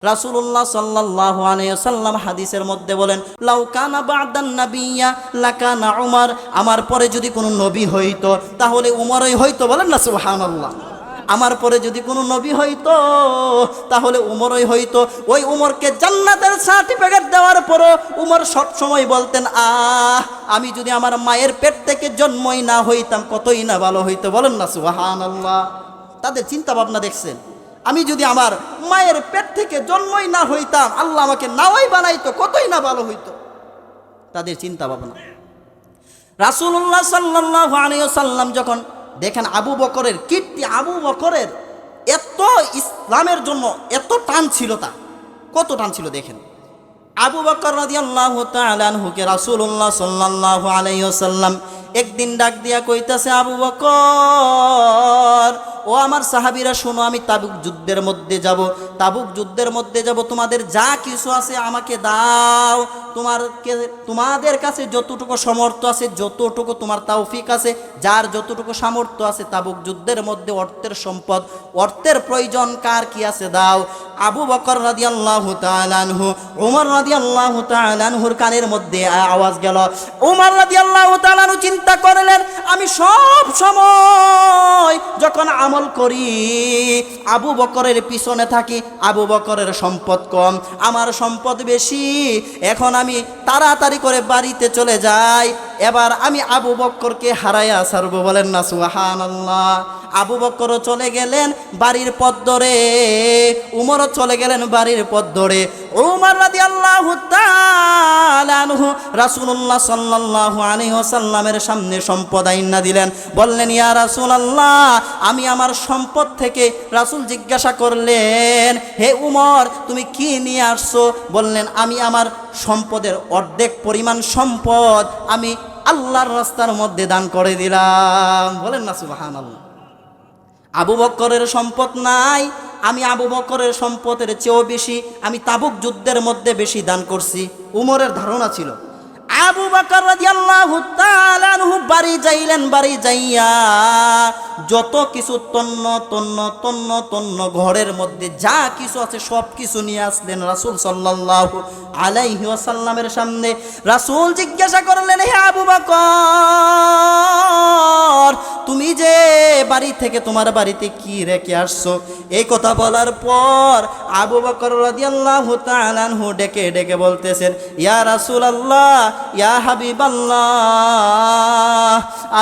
রাসূলুল্লাহ সাল্লাল্লাহু আলাইহি ওয়াসাল্লাম হাদিসের মধ্যে বলেন, লাউ কানা বা'দান নাবিয়্যা লাকানা উমর, আমার পরে যদি কোনো নবী হইতো তাহলে উমরই হইতো। বলেন না সুবহানাল্লাহ। আমার পরে যদি কোনো নবী হইতো তাহলে উমরই হইতো। ওই উমরকে জান্নাতের সার্টিফিকেট দেওয়ার পরও উমর সব সময় বলতেন, আমি যদি আমার মায়ের পেট থেকে জন্মই না হইতাম কতই না ভালো হইতো। বলেন না সুবহানাল্লাহ। তাদের চিন্তা ভাবনা দেখছেন, আমি যদি আমার মায়ের পেট থেকে জন্মই না হইতাম, আল্লাহ আমাকে নাওয়াই বানাইতো কতই না ভালো হইতো। তাদের চিন্তা ভাবনা। রাসূলুল্লাহ সাল্লাল্লাহু আলাইহি ওয়াসাল্লাম যখন দেখেন আবু বকরের কীর্তি, আবু বকরের এত ইসলামের জন্য এত টান ছিল, তা কত টান ছিল দেখেন। আবু বকর রাদিয়াল্লাহু তাআলা আনহুকে রাসূলুল্লাহ সাল্লাল্লাহু আলাইহি ওয়াসাল্লাম একদিন ডাক দিয়া কইতাছে, আবু বকর, ও আমার সাহাবীরা শোনো, আমি তাবুক যুদ্ধের মধ্যে যাব, তাবুক যুদ্ধের মধ্যে যাব, তোমাদের যা কিছু আছে আমাকে দাও, তোমাদের কাছে যতটুকু সামর্থ্য আছে, যতটুকু তোমার তৌফিক আছে, যার যতটুকু সামর্থ্য আছে, তাবুক যুদ্ধের মধ্যে অর্থের সম্পদ, অর্থের প্রয়োজন কার কি আছে দাও। আবু বকর রাদিয়াল্লাহু তাআলা আনহু, ওমর রাদিয়াল্লাহু তাআলা আনহুর কানের মধ্যে আওয়াজ গেল। ওমর রাদিয়াল্লাহু তাআলা আনহু চিন্তা করলেন, আমি সব সময় যখন আমল করি আবু বকরের পিছনে থাকি, আবু বকরের সম্পদ কম, আমার সম্পদ বেশি, এখন আমি তাড়াতাড়ি করে বাড়িতে চলে যাই, এবার আমি আবু বকরকে হারাইয়া ছাড়ব। বলেন না সুবহানাল্লাহ। আবু বকরও চলে গেলেন বাড়ির পথ ধরে, উমরও চলে গেলেন বাড়ির পথ ধরে। উমর রাদিয়াল্লাহু তাআলা আনহু রাসূলুল্লাহ সাল্লাল্লাহু আলাইহি ওয়াসাল্লামের সামনে সম্পদ আইনা দিলেন, বললেন, ইয়া রাসূলুল্লাহ, আমি আমার সম্পদ থেকে, রাসূল জিজ্ঞাসা করলেন, হে উমর তুমি কি নিয়ে আসছো? বললেন, আমি আমার সম্পদের অর্ধেক পরিমাণ সম্পদ আমি আল্লাহর রাস্তার মধ্যে দান করে দিলাম। বলেন না সুবহানাল্লাহ। আবু বকরের সম্পদ নাই, আমি আবু বকরের সম্পদের চেয়েও বেশি আমি তাবুক যুদ্ধের মধ্যে বেশি দান করছি। উমরের ধারণা ছিল। আবু বকর রাদিয়াল্লাহু তাআলা আনহু বাড়ি যাইলেন, বাড়ি যাইয়া যত কিছু তন্ন তন্ন তন্ন তন্ন ঘরের মধ্যে যা কিছু আছে সব কিছু নিয়ে আসলেন রাসূল সাল্লাল্লাহু আলাইহি ওয়াসাল্লামের সামনে। রাসূল জিজ্ঞাসা করলেন, হে আবু বকর, তুমি যে বাড়ি থেকে তোমার বাড়িতে কি রেখে আসছো? এই কথা বলার পর আবু বকর রাদিয়াল্লাহু তাআলা আনহু ডেকে ডেকে বলতেছেন, ইয়া রাসূলুল্লাহ, ইয়া হাবিবাল্লাহ,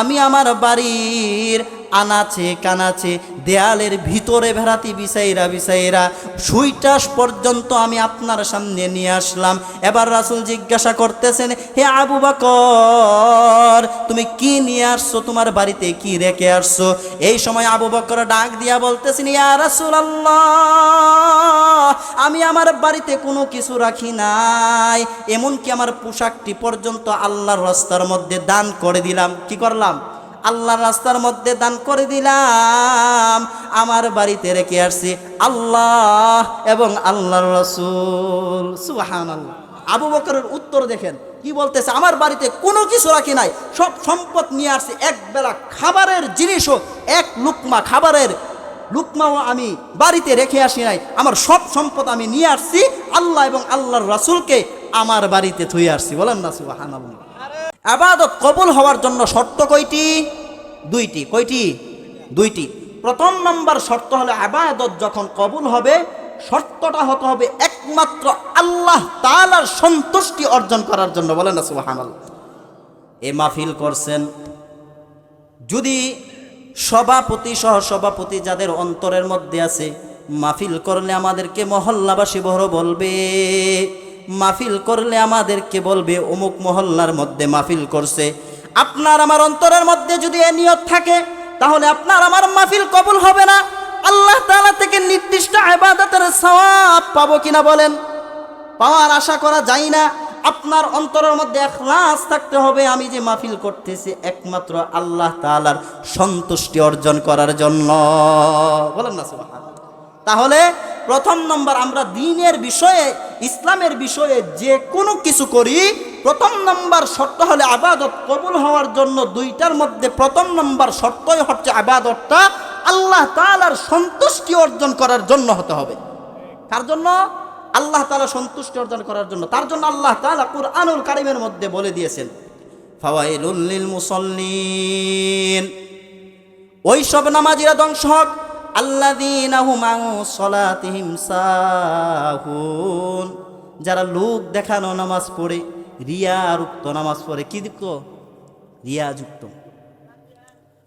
আমি আমার বাড়ির আনাচে কানাচে দেয়ালের ভিতরে ভেড়াতি বিছাইরা বিছাইরা সুইটাস পর্যন্ত আমি আপনার সামনে নিয়ে আসলাম। এবার রাসূল জিজ্ঞাসা করতেছেন, হে আবু বকর, তুমি কি নিয়ে আসছো? তোমার বাড়িতে কি রেখে আসছো? এই সময় আবু বকর ডাক দিয়া বলতেছেন, ইয়া রাসূলুল্লাহ, আমি আমার বাড়িতে কোনো কিছু রাখি নাই, এমনকি আমার পোশাকটি পর্যন্ত আল্লাহর রাস্তার মধ্যে দান করে দিলাম। কি করলাম? আল্লাহর রাস্তার মধ্যে দান করে দিলাম। আমার বাড়িতে রেখে আসছি আল্লাহ এবং আল্লাহর রাসূল। সুবহানাল্লাহ। আবু বকরের উত্তর দেখেন কি বলতেছে, আমার বাড়িতে কোনো কিছু রাখি নাই, সব সম্পদ নিয়ে আসছি, এক বেলা খাবারের জিনিসও, এক লুকমা খাবারের লুকমাও আমি বাড়িতে রেখে আসি নাই, আমার সব সম্পদ আমি নিয়ে আসছি আল্লাহ এবং আল্লাহর রাসূলকে আমার বাড়িতে থুয়ে আসছি। বলেন না সুবহানাল্লাহ। ইবাদত কবুল হওয়ার জন্য শর্ত কয়টি? দুইটি। কয়টি? দুইটি। প্রথম নম্বর শর্ত হলো ইবাদত যখন কবুল হবে, শর্তটা হতে হবে একমাত্র আল্লাহ তাআলার সন্তুষ্টি অর্জন করার জন্য। বলেন না সুবহানাল্লাহ। এ মাহফিল করছেন, যদি সভাপতি সহ সভাপতি যাদের অন্তরের মধ্যে আছে, মাহফিল করলে আমাদেরকে মহল্লাবাসী বড় বলবে, মাহফিল করলে আমাদেরকে বলবে অমুক মহল্লার মধ্যে মাহফিল করছে। আপনার আমার অন্তরের মধ্যে যদি এ নিয়ত থাকে, তাহলে আপনার আমার মাহফিল কবুল হবে না। আল্লাহ তাআলা থেকে নির্দিষ্ট ইবাদতের সওয়াব পাবো কিনা বলেন? পাওয়ার আশা করা যায় না। আপনার অন্তরের মধ্যে ইখলাস থাকতে হবে, আমি যে মাহফিল করতেছি একমাত্র আল্লাহ তাআলার সন্তুষ্টি অর্জন করার জন্য। বলেন না সুবহানাল্লাহ। তাহলে প্রথম নম্বর, আমরা দ্বীনের বিষয়ে, ইসলামের বিষয়ে যে কোনো কিছু করি, প্রথম নম্বর শর্ত হলে ইবাদত কবুল হওয়ার জন্য দুইটার মধ্যে প্রথম নম্বর শর্তই হচ্ছে ইবাদতটা আল্লাহ তাআলার সন্তুষ্টি অর্জন করার জন্য হতে হবে। কার জন্য? আল্লাহ তাআলা সন্তুষ্টি অর্জন করার জন্য। তার জন্য আল্লাহ তাআলা কুরআনুল কারীমের মধ্যে বলে দিয়েছেন, ফাওয়াইলুল লিল মুসাল্লিন, ওই সব নামাজীরা ধ্বংস হোক, আল্লাযীনা হুম আন সালাতিহিম সাহুন, যারা লোক দেখানো নামাজ পড়ে, রিয়াযুক্ত নামাজ পড়ে। কি যুক্ত? রিয়াযুক্ত,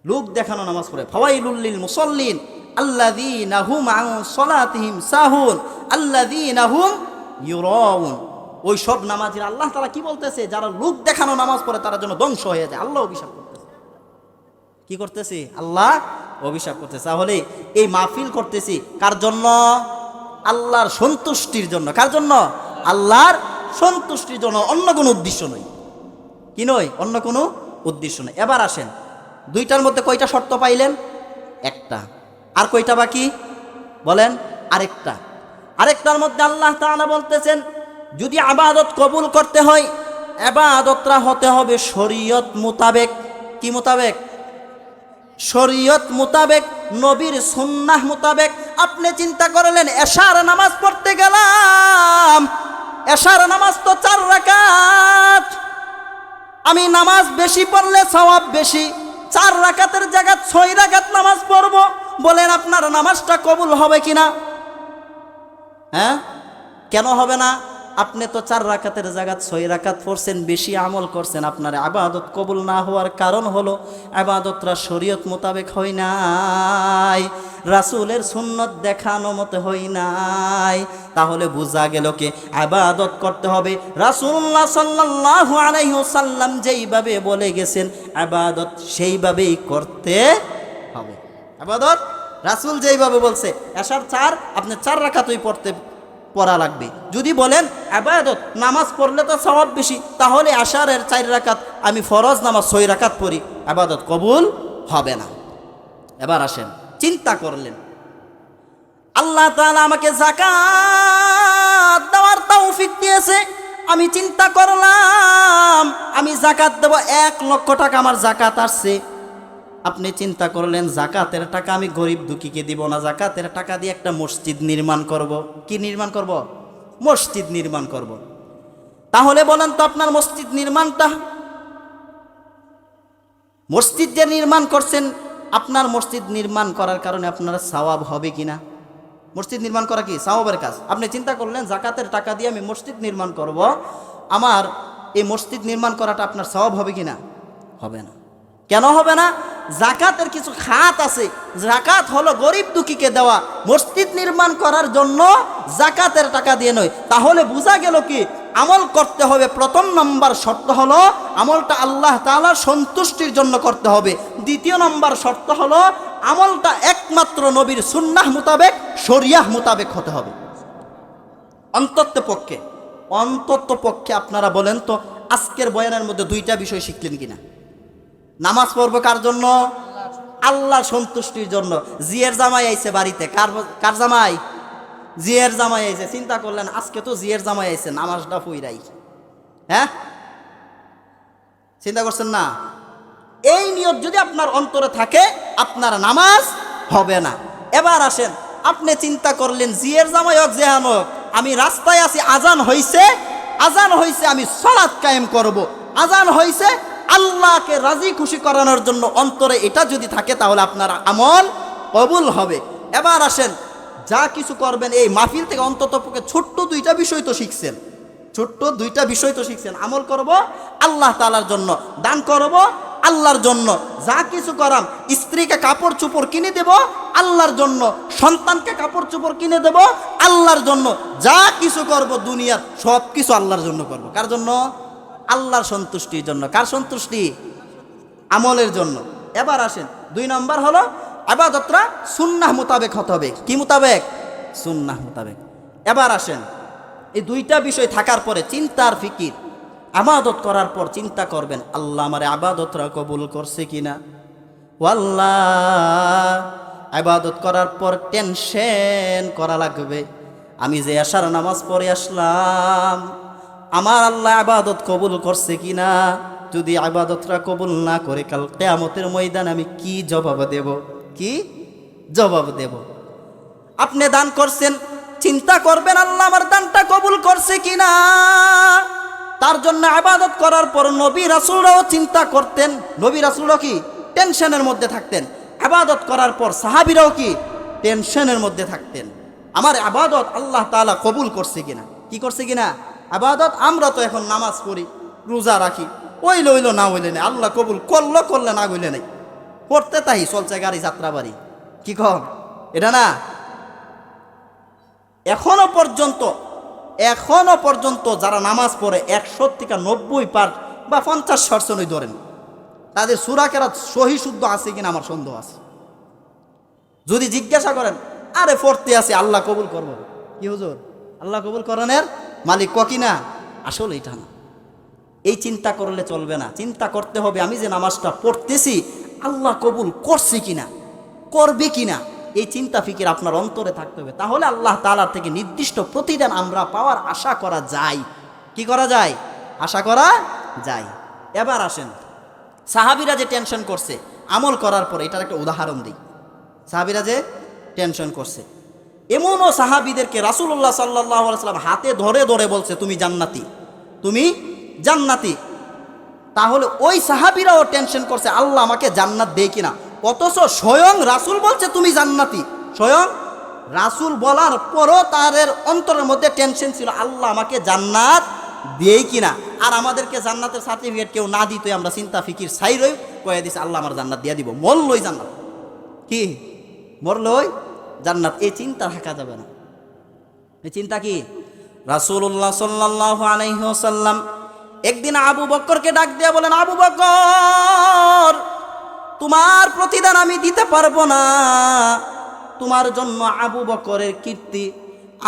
লোক দেখানো নামাজ পড়ে। ফাওয়াইলুল লিল মুসাল্লিন আল্লাযীনা হুম আন সালাতিহিম সাহুন আল্লাযীনা হুম ইউরাউন, ওই সব নামাজীরা আল্লাহ তাআলা কি বলতেছে, যারা লোক দেখানো নামাজ পড়ে তারা যেন ধ্বংস হয়ে যায়। আল্লাহ অভিশাপ করতেছে। কি করতেছি? আল্লাহ অভিশাপ করতেছে। তাহলে এই মাহফিল করতেছি কার জন্য? আল্লাহর সন্তুষ্টির জন্য। কার জন্য? আল্লাহর সন্তুষ্টির জন্য, অন্য কোনো উদ্দেশ্য নয়। কি নয়? অন্য কোনো উদ্দেশ্য নয়। এবার আসেন, দুইটার মধ্যে কয়টা শর্ত পাইলেন? একটা। আর কয়টা বাকি বলেন? আরেকটা। আরেকটার মধ্যে আল্লাহ তাআলা বলতেছেন, যদি ইবাদত কবুল করতে হয়, ইবাদতটা হতে হবে শরীয়ত মোতাবেক। কি মোতাবেক? শরীয়ত মোতাবেক, নবীর সুন্নাহ মোতাবেক। আপনি চিন্তা করলেন, এশার নামাজ পড়তে গেলাম, এশার নামাজ তো 4 রাকাত, আমি নামাজ বেশি পড়লে সওয়াব বেশি, 4 রাকাতের জায়গায় 6 রাকাত নামাজ পড়ব। বলেন আপনার নামাজটা কবুল হবে কিনা? হ্যাঁ, কেন হবে না? আপনি তো 4 রাকাতের জায়গায় 6 রাকাত পড়ছেন, বেশি আমল করছেন। আপনার ইবাদত কবুল না হওয়ার কারণ হলো ইবাদতটা শরীয়ত মোতাবেক হয় নাই, রাসূলের সুন্নত দেখানো মতে হয় নাই। তাহলে বোঝা গেল কি ইবাদত করতে হবে রাসূলুল্লাহ সাল্লাল্লাহু আলাইহি ওয়াসাল্লাম যেইভাবে বলে গেছেন, ইবাদত সেইভাবেই করতে হবে। ইবাদত রাসূল যেইভাবে বলছে, এশার 4, আপনি 4 রাকাতই পড়া লাগবে। যদি বলেন ইবাদত নামাজ পড়লে তো সওয়াব বেশি, তাহলে এশারের 4 রাকাত আমি ফরজ নামাজ 6 রাকাত পড়ি, ইবাদত কবুল হবে না। এবার আসেন, চিন্তা করলেন, আল্লাহ তাআলা আমাকে যাকাত দেওয়ার তৌফিক দিয়েছে, আমি চিন্তা করলাম আমি যাকাত দেব, 1 লক্ষ টাকা আমার যাকাত আসছে। আপনি চিন্তা করলেন যাকাতের টাকা আমি গরিব দুঃখীকে দিব না, যাকাতের টাকা দিয়ে একটা মসজিদ নির্মাণ করব। কি নির্মাণ করব? মসজিদ নির্মাণ করব। তাহলে বলেন তো আপনার মসজিদ নির্মাণটা, মসজিদ যে নির্মাণ করছেন, আপনার মসজিদ নির্মাণ করার কারণে আপনার সওয়াব হবে কিনা? মসজিদ নির্মাণ করা কি সওয়াবের কাজ? আপনি চিন্তা করলেন যাকাতের টাকা দিয়ে আমি মসজিদ নির্মাণ করব, আমার এই মসজিদ নির্মাণ করাটা আপনার সওয়াব হবে কিনা? হবে না। কেন হবে না? যাকাতের কিছু খাত আছে, যাকাত হলো গরিব দুঃখীকে দেওয়া, মসজিদ নির্মাণ করার জন্য যাকাতের টাকা দিয়ে নয়। তাহলে বোঝা গেল কি আমল করতে হবে, প্রথম নম্বর শর্ত হলো আমলটা আল্লাহ তাআলার সন্তুষ্টির জন্য করতে হবে। দ্বিতীয় নম্বর শর্ত হলো আমলটা একমাত্র নবীর সুন্নাহ মোতাবেক, শরিয়াহ মোতাবেক হতে হবে। অন্তত পক্ষে আপনারা বলেন তো, আজকের বয়ানের মধ্যে 2টা বিষয় শিখলেন কিনা? নামাজ পড়বো কার জন্য? আল্লাহর সন্তুষ্টির জন্য। জিয়ের জামাই আইছে বাড়িতে, কার জামাই? জিয়ের জামাই আইছে। চিন্তা করলেন আজকে তো জিয়ের জামাই আইছে, নামাজটা পইরাই। হ্যাঁ, চিন্তা করছেন না? এই নিয়ত যদি আপনার অন্তরে থাকে, আপনার নামাজ হবে না। এবার আসেন, আপনি চিন্তা করলেন জিয়ের জামাই হোক জেহান হোক, আমি রাস্তায় আছি, আজান হইছে, আমি সালাত কায়েম করব। আজান হইছে, আল্লাহকে রাজি খুশি করানোর জন্য অন্তরে এটা যদি থাকে, তাহলে আপনার আমল কবুল হবে। এবার আসেন, যা কিছু করবেন এই মাহফিল থেকে অন্তত পক্ষে ছোট্ট 2টা বিষয় তো শিখছেন, আমল করব আল্লাহ তাআলার জন্য, দান করব আল্লাহর জন্য, যা কিছু করাম, স্ত্রীকে কাপড় চোপড় কিনে দেব আল্লাহর জন্য, সন্তানকে কাপড় চোপড় কিনে দেব আল্লাহর জন্য, যা কিছু করব দুনিয়ার সব কিছু আল্লাহর জন্য করব। কার জন্য? আল্লাহর সন্তুষ্টির জন্য। কার সন্তুষ্টি? আমলের জন্য। এবার আসেন, 2 নম্বর হলো ইবাদতটা সুন্নাহ মোতাবেক হতে হবে। কি মোতাবেক? সুন্নাহ মোতাবেক। এবার আসেন, এই 2টা বিষয় থাকার পরে চিন্তার ফিকির, ইবাদত করার পর চিন্তা করবেন আল্লাহ আমার ইবাদতটা কবুল করছে কিনা। আল্লাহ, ইবাদত করার পর টেনশন করা লাগবে, আমি যে এশার নামাজ পড়ে আসলাম, আমার আল্লাহ ইবাদত কবুল করছে কিনা। যদি ইবাদতটা কবুল না করে, কাল কিয়ামতের ময়দানে আমি কি জবাব দেব? আপনি দান করছেন, চিন্তা করবেন আল্লাহ আমার দানটা না। তার জন্য ইবাদত করার পর নবী রাসূলরাও চিন্তা করতেন, নবী রাসূলরাও কি টেনশনের মধ্যে থাকতেন। ইবাদত করার পর সাহাবীরাও কি টেনশনের মধ্যে থাকতেন, আমার ইবাদত আল্লাহ তাআলা কবুল করছে কিনা, কি করছে কিনা ইবাদত। আমরা তো এখন নামাজ পড়ি, রোজা রাখি, ওইল হইল না হইলে নেই, আল্লাহ কবুল করলো করলে না হইলে নেই, পড়তে তাই চলছে গাড়ি যাত্রা বাড়ি, কি কম এটা না। এখনো পর্যন্ত যারা নামাজ পড়ে 100 থেকে 90% বা 50% ধরেন, তাদের সূরা কেরাত সহি শুদ্ধ আছে কিনা আমার সন্দেহ আছে। যদি জিজ্ঞাসা করেন, আরে পড়তে আছে আল্লাহ কবুল করবো, কি হুজুর আল্লাহ কবুল করেনের মালিক কি না, আসলে এটা না। এই চিন্তা করলে চলবে না, চিন্তা করতে হবে আমি যে নামাজটা পড়তেছি আল্লাহ কবুল করছি কিনা, করবে কিনা, এই চিন্তা ফিকির আপনার অন্তরে থাকতে হবে। তাহলে আল্লাহ তাআলার থেকে নির্দিষ্ট প্রতিদান আমরা পাওয়ার আশা করা যায়। কি করা যায়? আশা করা যায়। এবার আসেন, সাহাবীরা যে টেনশন করছে আমল করার পরে, এটার একটা উদাহরণ দিই। সাহাবীরা যে টেনশন করছে, এমনও সাহাবীদেরকে রাসূলুল্লাহ সাল্লাল্লাহু আলাইহি ওয়াসাল্লাম হাতে ধরে ধরে বলছে তুমি জান্নাতি, তুমি জান্নাতি। তাহলে ওই সাহাবীরাও টেনশন করছে আল্লাহ আমাকে জান্নাত দেয় কিনা, অথচ স্বয়ং রাসূল বলছে তুমি জান্নাতি। স্বয়ং রাসূল বলার পরও তাদের অন্তরের মধ্যে টেনশন ছিল আল্লাহ আমাকে জান্নাত দেয় কিনা। আর আমাদেরকে জান্নাতের সার্টিফিকেট কেউ না দিতে আমরা চিন্তা ফিকির ছাই রই, কয়ে দিছে আল্লাহ আমার জান্নাত দিয়ে দিব, মরলই জান্নাত, কি মরলই জান্নাত। এই চিন্তা থাকা যাবে না। এই চিন্তা কি? রাসূলুল্লাহ সাল্লাল্লাহু আলাইহি ওয়াসাল্লাম একদিন আবু বকরকে ডাক দিয়ে বলেন, আবু বকর তোমার প্রতিদান আমি দিতে পারবো না, তোমার জন্য আবু বকরের কীর্তি,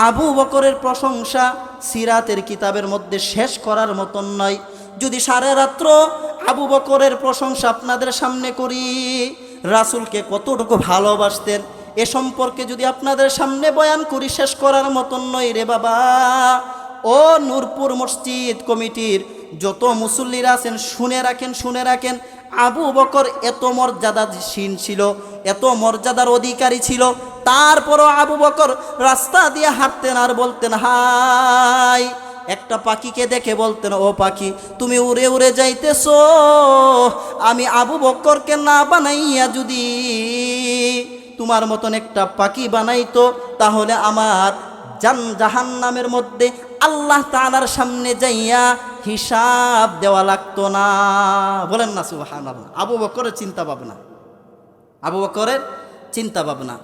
আবু বকরের প্রশংসা সিরাতের কিতাবের মধ্যে শেষ করার মতন নয়। যদি সারা রাত্র আবু বকরের প্রশংসা আপনাদের সামনে করি, রাসূলকে কতটুকু ভালোবাসতেন এ সম্পর্কে যদি আপনাদের সামনে বয়ান করি, শেষ করার মতন নয় রে বাবা। ও নূরপুর মসজিদ কমিটির যত মুসল্লিরা আছেন শুনে রাখেন, আবু বকর এত মর্যাদাশীল ছিল, এত মর্যাদার অধিকারী ছিল, তারপরও আবু বকর রাস্তা দিয়ে হাঁটতেন আর বলতেন হাই, একটা পাখিকে দেখে বলতেন ও পাখি তুমি উড়ে উড়ে যাইতেছো, আমি আবু বকরকে না বানাইয়া যদি তোমার মতন একটা পাখি বানাইতো, তাহলে আমার জাহান্নামের মধ্যে আল্লাহ তাআলার সামনে যাইয়া হিসাব দেওয়া লাগতো না। বলেন না সুবহানাল্লাহ। আবু বকরের চিন্তা ভাবনা।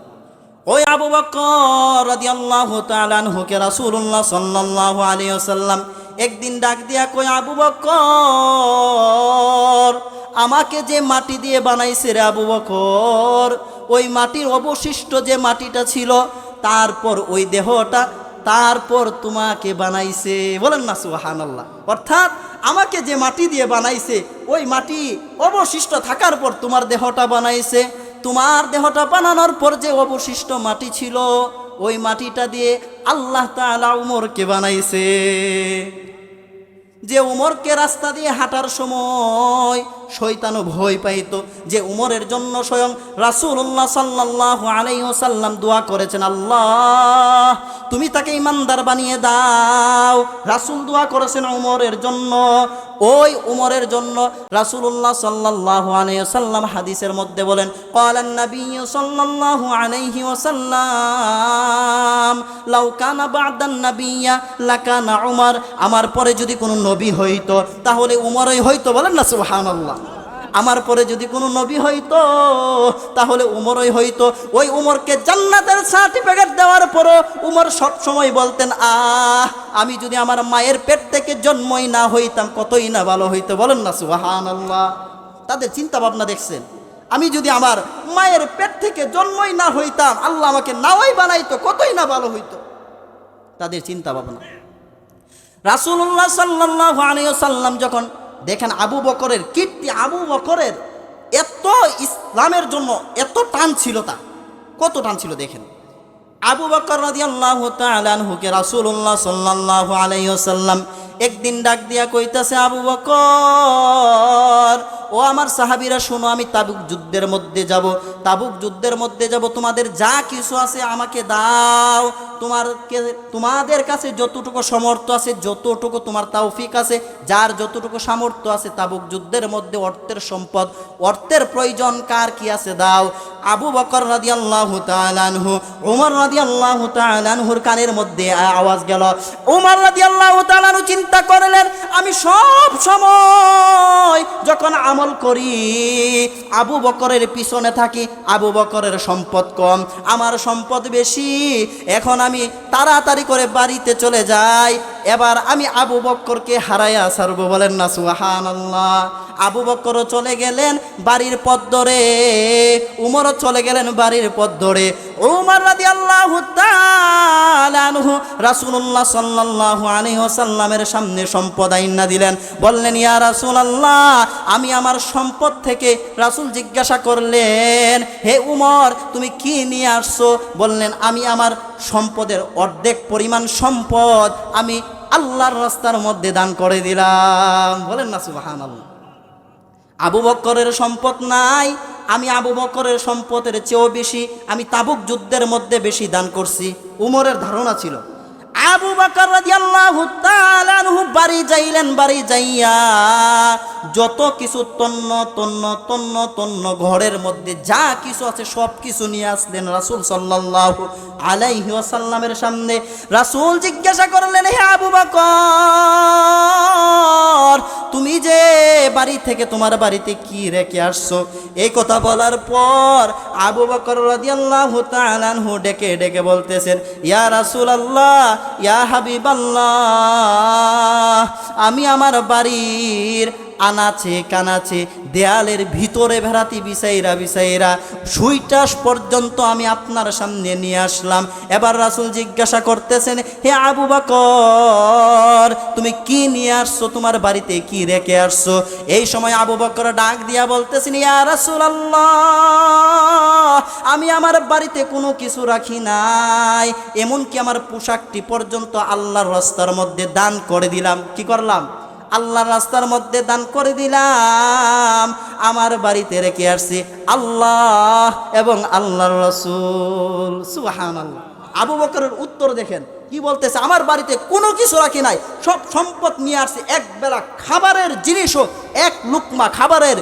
ওই আবু বকর রাদিয়াল্লাহু তাআলা আনহুকে রাসূলুল্লাহ সাল্লাল্লাহু আলাইহি ওয়াসাল্লাম একদিন ডাক দিয়া কই, আবু বকর আমাকে যে মাটি দিয়ে বানাইছে রে আবু বকর, ওই মাটির অবশিষ্ট যে মাটিটা ছিল, তারপর ওই দেহটা তারপর তোমাকে বানাইছে। বলেন না সুবহানাল্লাহ। অর্থাৎ আমাকে যে মাটি দিয়ে বানাইছে, ওই মাটি অবশিষ্ট থাকার পর তোমার দেহটা বানাইছে। তোমার দেহটা বানানোর পর যে অবশিষ্ট মাটি ছিল, ওই মাটিটা দিয়ে আল্লাহ তাআলা উমরকে বানাইছে। যে উমরকে রাস্তা দিয়ে হাঁটার সময় শয়তানও ভয় পাইত, যে উমরের জন্য স্বয়ং রাসূলুল্লাহ সাল্লাল্লাহু আলাইহি ওয়াসাল্লাম দোয়া করেছেন, আল্লাহ তুমি তাকে ঈমানদার বানিয়ে দাও। রাসূল দোয়া করেছেন উমরের জন্য। ওই উমরের জন্য রাসূলুল্লাহ সাল্লাল্লাহু আলাইহি ওয়াসাল্লাম হাদিসের মধ্যে বলেন, ক্বালান নবী সাল্লাল্লাহু আলাইহি ওয়াসাল্লাম লাউ কানা বা'দান নাবিয়্যা লাকানা উমর, আমার পরে যদি কোনো নবী হইতো তাহলে উমরই হইতো। বলেন না সুবহানাল্লাহ। আমার পরে যদি কোনো নবী হইতো তাহলে উমরই হইতো। ওই উমরকে জান্নাতের সার্টিফিকেট দেওয়ার পরও উমর সব সময় বলতেন, আমি যদি আমার মায়ের পেট থেকে জন্মই না হইতাম কতই না ভালো হইতো। বলেন না সুবহানাল্লাহ। তাদের চিন্তা ভাবনা দেখছেন, আমি যদি আমার মায়ের পেট থেকে জন্মই না হইতাম, আল্লাহ আমাকে নাওয়াই বানাইতো কতই না ভালো হইতো। তাদের চিন্তা ভাবনা। রাসূলুল্লাহ সাল্লাল্লাহু আলাইহি ওয়াসাল্লাম যখন দেখেন আবু বকরের কীর্তি, আবু বকরের এত ইসলামের জন্য এত টান ছিল, তার কত টান ছিল দেখেন। আবু বকর রাদিয়াল্লাহু তাআলা আনহুকে রাসূলুল্লাহ সাল্লাল্লাহু আলাইহি ওয়াসাল্লাম একদিন ডাক দিয়া কইতাছে, আবু বকর ও আমার সাহাবীরা শোনো, আমি তাবুক যুদ্ধের মধ্যে যাব, তাবুক যুদ্ধের মধ্যে যাব, তোমাদের যা কিছু আছে আমাকে দাও, তোমাদের কাছে যতটুকু সামর্থ্য আছে, যতটুকু তোমার তৌফিক আছে, যার যতটুকু সামর্থ্য আছে, তাবুক যুদ্ধের মধ্যে অর্থের সম্পদ, অর্থের প্রয়োজন কার কি আছে দাও। আবু বকর রাদিয়াল্লাহু তাআলা আনহু, ওমর রাদিয়াল্লাহু তাআলা আনহুর কানের মধ্যে আওয়াজ গেল। ওমর রাদিয়াল্লাহু তাআলা আনহু চিন্তা করলেন, আমি সব সময় যখন আমল করি আবু বকরের পিছনে থাকি, আবু বকরের সম্পদ কম, আমার সম্পদ বেশি, এখন আমি তাড়াতাড়ি করে বাড়িতে চলে যাই, এবার আমি আবু বকরকে হারাইয়া ছাড়বো। বলেন না সুবহানাল্লাহ। আবু বকরও চলে গেলেন বাড়ির পথ ধরে, উমরও চলে গেলেন বাড়ির পথ ধরে। উমর রাদিয়াল্লাহু তাআলা আনহু রাসূলুল্লাহ সাল্লাল্লাহু আলাইহি ওয়াসাল্লামের সামনে সম্পদ আইনা দিলেন, বললেন, ইয়া রাসূলুল্লাহ, আমি আমার সম্পদ থেকে, রাসূল জিজ্ঞাসা করলেন, হে উমর তুমি কি নিয়ে আসছো? বললেন, আমি আমার সম্পদের অর্ধেক পরিমাণ সম্পদ আমি আল্লাহর রাস্তার মধ্যে দান করে দিলাম। বলেন না সুবহানাল্লাহ। আবু বকরের সম্পদ নাই, আমি আবু বকরের সম্পদের চেয়েও বেশি আমি তাবুক যুদ্ধের মধ্যে বেশি দান করছি। উমরের ধারণা ছিল। আবু বকর রাদিয়াল্লাহু তাআলা আনহু বাড়ি যাইলেন, বাড়ি যাইয়া যত কিছু তন্ন ঘরের মধ্যে যা কিছু আছে সব কিছু নিয়ে আসলেন রাসূল সাল্লাল্লাহু আলাইহি ওয়াসাল্লামের সামনে। রাসূল জিজ্ঞাসা করলেন, হে আবু বকর, তুমি যে বাড়ি থেকে তোমার বাড়িতে কি রেখে আসছো? এই কথা বলার পর আবু বকর রাদিয়াল্লাহু তাআলা আনহু ডেকে ডেকে বলতেছেন, ইয়া রাসূলুল্লাহ, ইয়া হাবিবাল্লাহ, আমি আমার বাড়ির আনাচে কানাচে দেয়ালের ভিতরে ভেড়াতি বিছাইরা সুইটাস পর্যন্ত আমি আপনার সামনে নিয়ে আসলাম। এবার রাসূল জিজ্ঞাসা করতেছেন, হে আবু বকর, তুমি কি নিয়ে আসছো? তোমার বাড়িতে কি রেখে আসছো? এই সময় আবু বকর ডাক দিয়া বলতেছেন, ইয়া রাসূলুল্লাহ, আমি আমার বাড়িতে কোনো কিছু রাখি নাই, এমনকি আমার পোশাকটি পর্যন্ত আল্লাহর রাস্তার মধ্যে দান করে দিলাম। কি করলাম? আল্লাহর রাস্তার মধ্যে দান করে দিলাম। আমার বাড়িতে রেখে আসছি আল্লাহ এবং আল্লাহর রাসূল। সুবহানাল্লাহ। আবু বকরের উত্তর দেখেন কি বলতেছে, আমার বাড়িতে কোনো কিছু রাখি নাই, সব সম্পদ নিয়ে আসছি, এক বেলা খাবারের জিনিসও, এক লুকমা খাবারের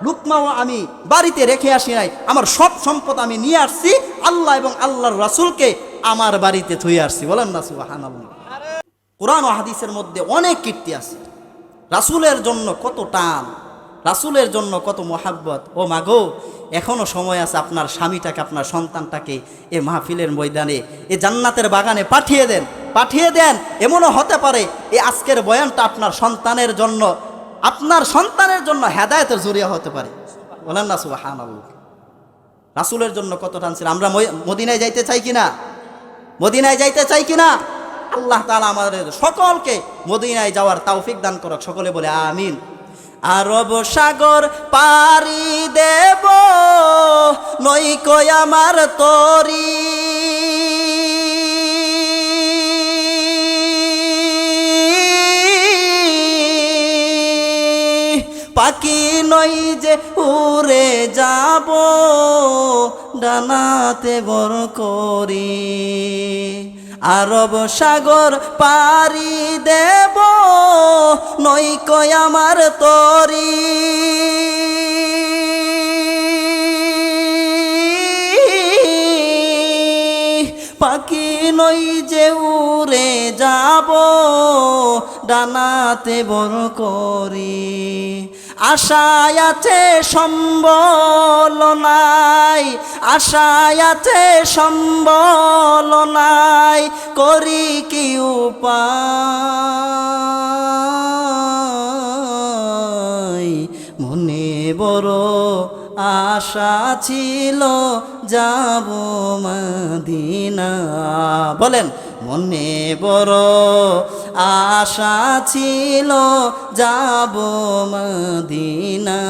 লুকমাও আমি বাড়িতে রেখে আসি নাই, আমার সব সম্পদ আমি নিয়ে আসছি আল্লাহ এবং আল্লাহর রাসূলকে আমার বাড়িতে থুয়ে আসছি। বলেন না সুবহানাল্লাহ। কোরআন ও হাদিসের মধ্যে অনেক কীর্তি আছে, রাসূলের জন্য কত টান, রাসূলের জন্য কত মোহাব্বত। ও মাগো, এখনও সময় আছে, আপনার স্বামীটাকে, আপনার সন্তানটাকে এ মাহফিলের ময়দানে, এ জান্নাতের বাগানে পাঠিয়ে দেন, পাঠিয়ে দেন। এমনও হতে পারে এই আজকের বয়ানটা আপনার সন্তানের জন্য, আপনার সন্তানের জন্য হেদায়েতের জরিয়া হতে পারে। বলেন না সুবহানাল্লাহ। রাসূলের জন্য কত টান ছিল। আমরা মদিনায় যাইতে চাই কিনা? মদিনায় যাইতে চাই কিনা? আল্লাহ তাআলা আমাদের সকলকে মদিনায় যাওয়ার তৌফিক দান করুক। সকলে বলে আমিন। আরব সাগর পাড়ি দেব, নইকো আমার তরি, পাখি নই যে উড়ে যাব, ডানাতে বর করি। আরব সাগর পাড়ি দেব, নইকো আমার তরি, পাখি নই যে উড়ে যাব, ডানাতে বর করি। আশায় আছে সম্বল নাই, আশায় আছে সম্বল নাই, করি কি উপায়? মনে বড় আশা ছিল যাব মদিনা। বলেন, মনে বড় আশা ছিল যাব মদিনা।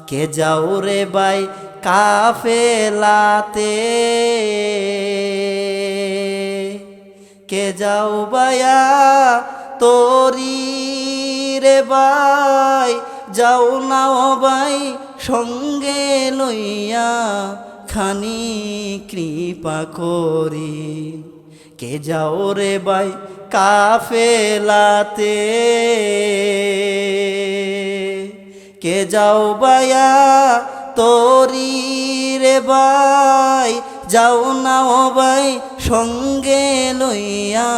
কে যাও রে ভাই কাফেলাতে, কে যাও বায়া তোরি রে ভাই যাও না ও ভাই সঙ্গে লইয়া খানি কৃপা করি। কে যাও রে ভাই কাফেলাতে, কে যাও ভাইয়া তোরি রে ভাই, যাও না ও ভাই সঙ্গে লইয়া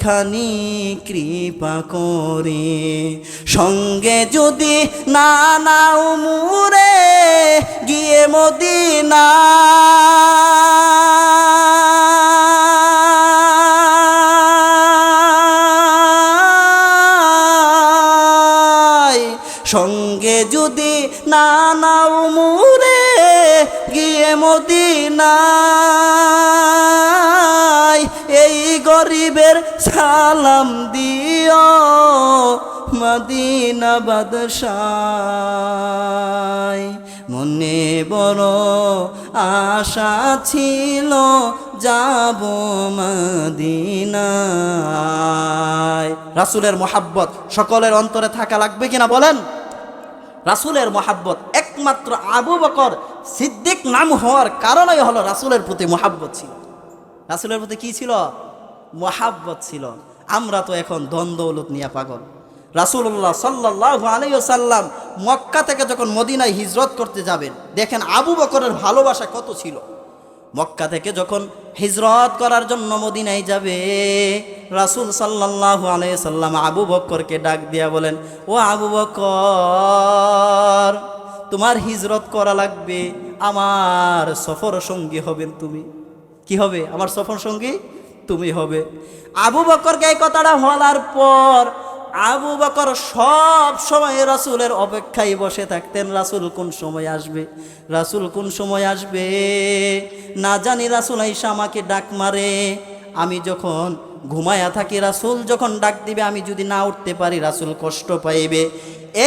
খানি কৃপা করি। সঙ্গে যদি না নাও মুরে গিয়ে মদিনা, সঙ্গে যদি না নাও মুরে গিয়ে মদিনায়, এই গরিবের সালাম দিও মদিনা বাদশাহ। মনে বড় আশা ছিল যাব মদিনায়। রাসূলের মোহাব্বত সকলের অন্তরে থাকা লাগবে কিনা বলেন? রাসূলের মোহাব্বত একমাত্র আবু বকর সিদ্দিক নাম হওয়ার কারণই হলো রাসূলের প্রতি মোহাব্বত ছিল। রাসূলের প্রতি কি ছিল? মোহাব্বত ছিল। আমরা তো এখন ধন দৌলত নিয়ে পাগল। রাসূলুল্লাহ সাল্লাল্লাহু আলাইহি ওয়াসাল্লাম মক্কা থেকে যখন মদিনায় হিজরত করতে যাবেন, দেখেন আবু বকরের ভালোবাসা কত ছিল। মক্কা থেকে যখন হিজরত করার জন্য মদিনায় যাবে, রাসূল সাল্লাল্লাহু আলাইহি সাল্লাম আবু বকরকে ডাক দিয়া বলেন, ও আবু বকর, তোমার হিজরত করা লাগবে, আমার সফর সঙ্গী হবেন তুমি। কি হবে? আমার সফর সঙ্গী তুমি হবে। আবু বকরকে এই কথাটা বলার পর আবু বকর সব সময় রাসূলের অপেক্ষায় বসে থাকতেন, রাসূল কোন সময় আসবে, রাসূল কোন সময় আসবে। না জানি রাসূল আইসা আমাকে ডাক মারে, আমি যখন ঘুমায়া থাকি রাসূল যখন ডাক দিবে, আমি যদি না উঠতে পারি রাসূল কষ্ট পাইবে।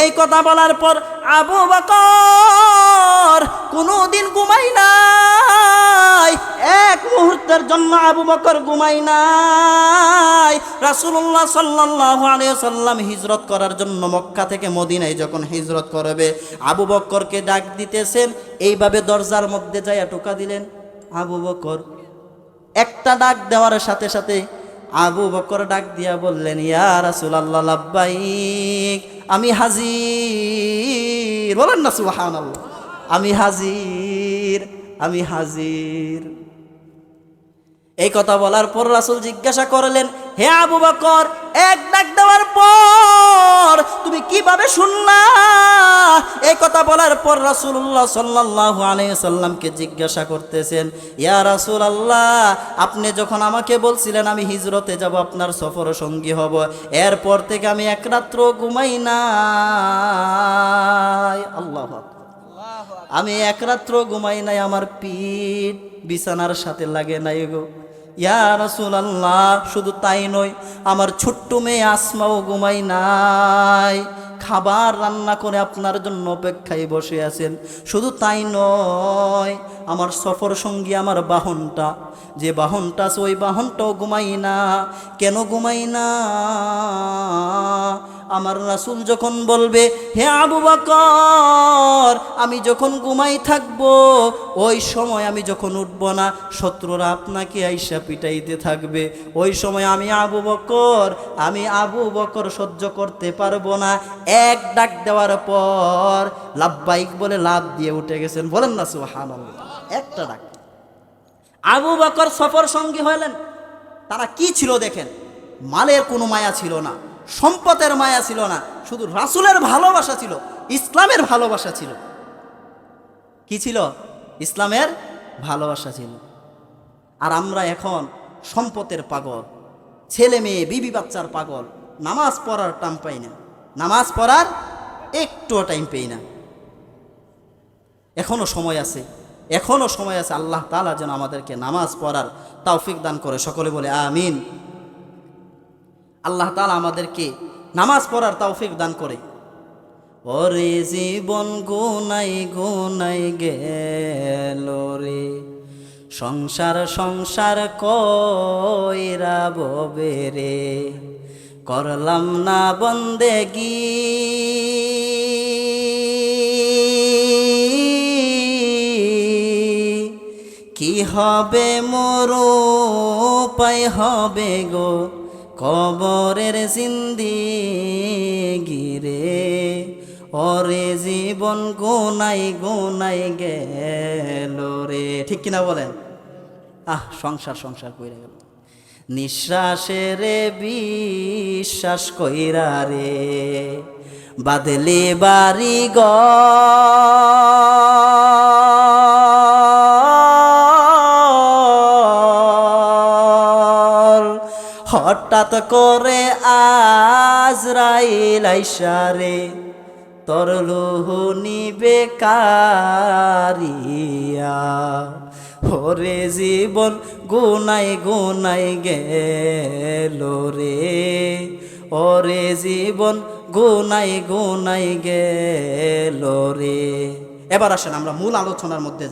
এই কথা বলার পর আবু বকর কোনোদিন ঘুমাই নাই, এক মুহূর্তের জন্য আবু বকর ঘুমাই নাই। রাসূলুল্লাহ সাল্লাল্লাহু আলাইহি ওয়াসাল্লাম হিজরত করার জন্য মক্কা থেকে মদিনায় যখন হিজরত করবে, আবু বকরকে ডাক দিতেছেন, এইভাবে দরজার মধ্যে যাইয়া টোকা দিলেন। আবু বকর একটা ডাক দেওয়ার সাথে সাথে আবু বকর ডাক দিয়া বললেন, ইয়া রাসূলুল্লাহ লাব্বাইক, আমি হাজির। বলেন না সুবহানাল্লাহ, আমি হাজির, আমি হাজির। এই কথা বলার পর রাসূল জিজ্ঞাসা করলেন, হে আবু বকর, এক ডাক দেওয়ার পর তুমি কিভাবে শুনলা? এই কথা বলার পর রাসূলুল্লাহ সাল্লাল্লাহু আলাইহি সাল্লামকে জিজ্ঞাসা করতেছেন, ইয়া রাসূলুল্লাহ, আপনি যখন আমাকে বলছিলেন আমি হিজরতে যাব, আপনার সফর সঙ্গী হব, এরপর থেকে আমি এক রাত্র ঘুমাই নাই। আল্লাহু আকবার। আমি এক রাত্র ঘুমাই নাই, আমার পিঠ বিছানার সাথে লাগে নাই গো। ইয়া রাসূলুল্লাহ, শুধু তাই নয়, আমার ছোট্ট মেয়ে আসমাও ঘুমাই নাই, খাবার রান্না করে আপনার জন্য অপেক্ষায় বসে আছেন। শুধু তাই নয়, আমার সফর সঙ্গী আমার বাহনটা, যে বাহনটা আছে ওই বাহনটাও ঘুমাই না। কেন ঘুমাই না? আমার রাসূল যখন বলবে, হে আবু বকর, আমি যখন ঘুমাই থাকবো, ওই সময় আমি যখন উঠব না, শত্রুরা আপনাকে আইসা পিটাইতে থাকবে। ওই সময় আমি আবু বকর সহ্য করতে পারবো না। এক ডাক দেওয়ার পর লাব্বাইক বলে লাভ দিয়ে উঠে গেছেন। বলেন না সুবহানাল্লাহ। একটা ডাক। আবু বকর সফর সঙ্গী হলেন। তারা কি ছিল দেখেন, মালের কোনো মায়া ছিল না, সম্পদের মায়া ছিল না, শুধু রাসূলের ভালোবাসা ছিল, ইসলামের ভালোবাসা ছিল। কি ছিল? ইসলামের ভালোবাসা ছিল। আর আমরা এখন সম্পদের পাগল, ছেলে মেয়ে বিবি বাচ্চার পাগল, নামাজ পড়ার টাইম পাই না, নামাজ পড়ার একটুও টাইম পাই না। এখনো সময় আছে, এখনো সময় আছে। আল্লাহ তাআলা যেন আমাদেরকে নামাজ পড়ার তৌফিক দান করে। সকলে বলে আমিন। আল্লাহ তাআলা আমাদেরকে নামাজ পড়ার তৌফিক দান করে। ওরে জীবন গুনাই গুনাই গেল রে, সংসার সংসার কইরা ববে রে, করলাম না বন্দেগি, কি হবে মোর উপায় হবে গো কবরের জিন্দেগি রে, ওরে জীবন গোনাই গোনাই গেল রে। ঠিক কিনা বলেন? সংসার সংসার কইরা গেল। নিঃশ্বাসের বিশ্বাস কইরা রে বাদলে বাড়ি ঘর, হঠাৎ করে আজরাইল আইসা রে তোর লুহু নিবে কারিয়া, ওরে জীবন গুনাই গুনাই গেল রে, ওরে জীবন গুনাই গুনাই গেল রে। এবার আসেন আমরা মূল আলোচনার মধ্যে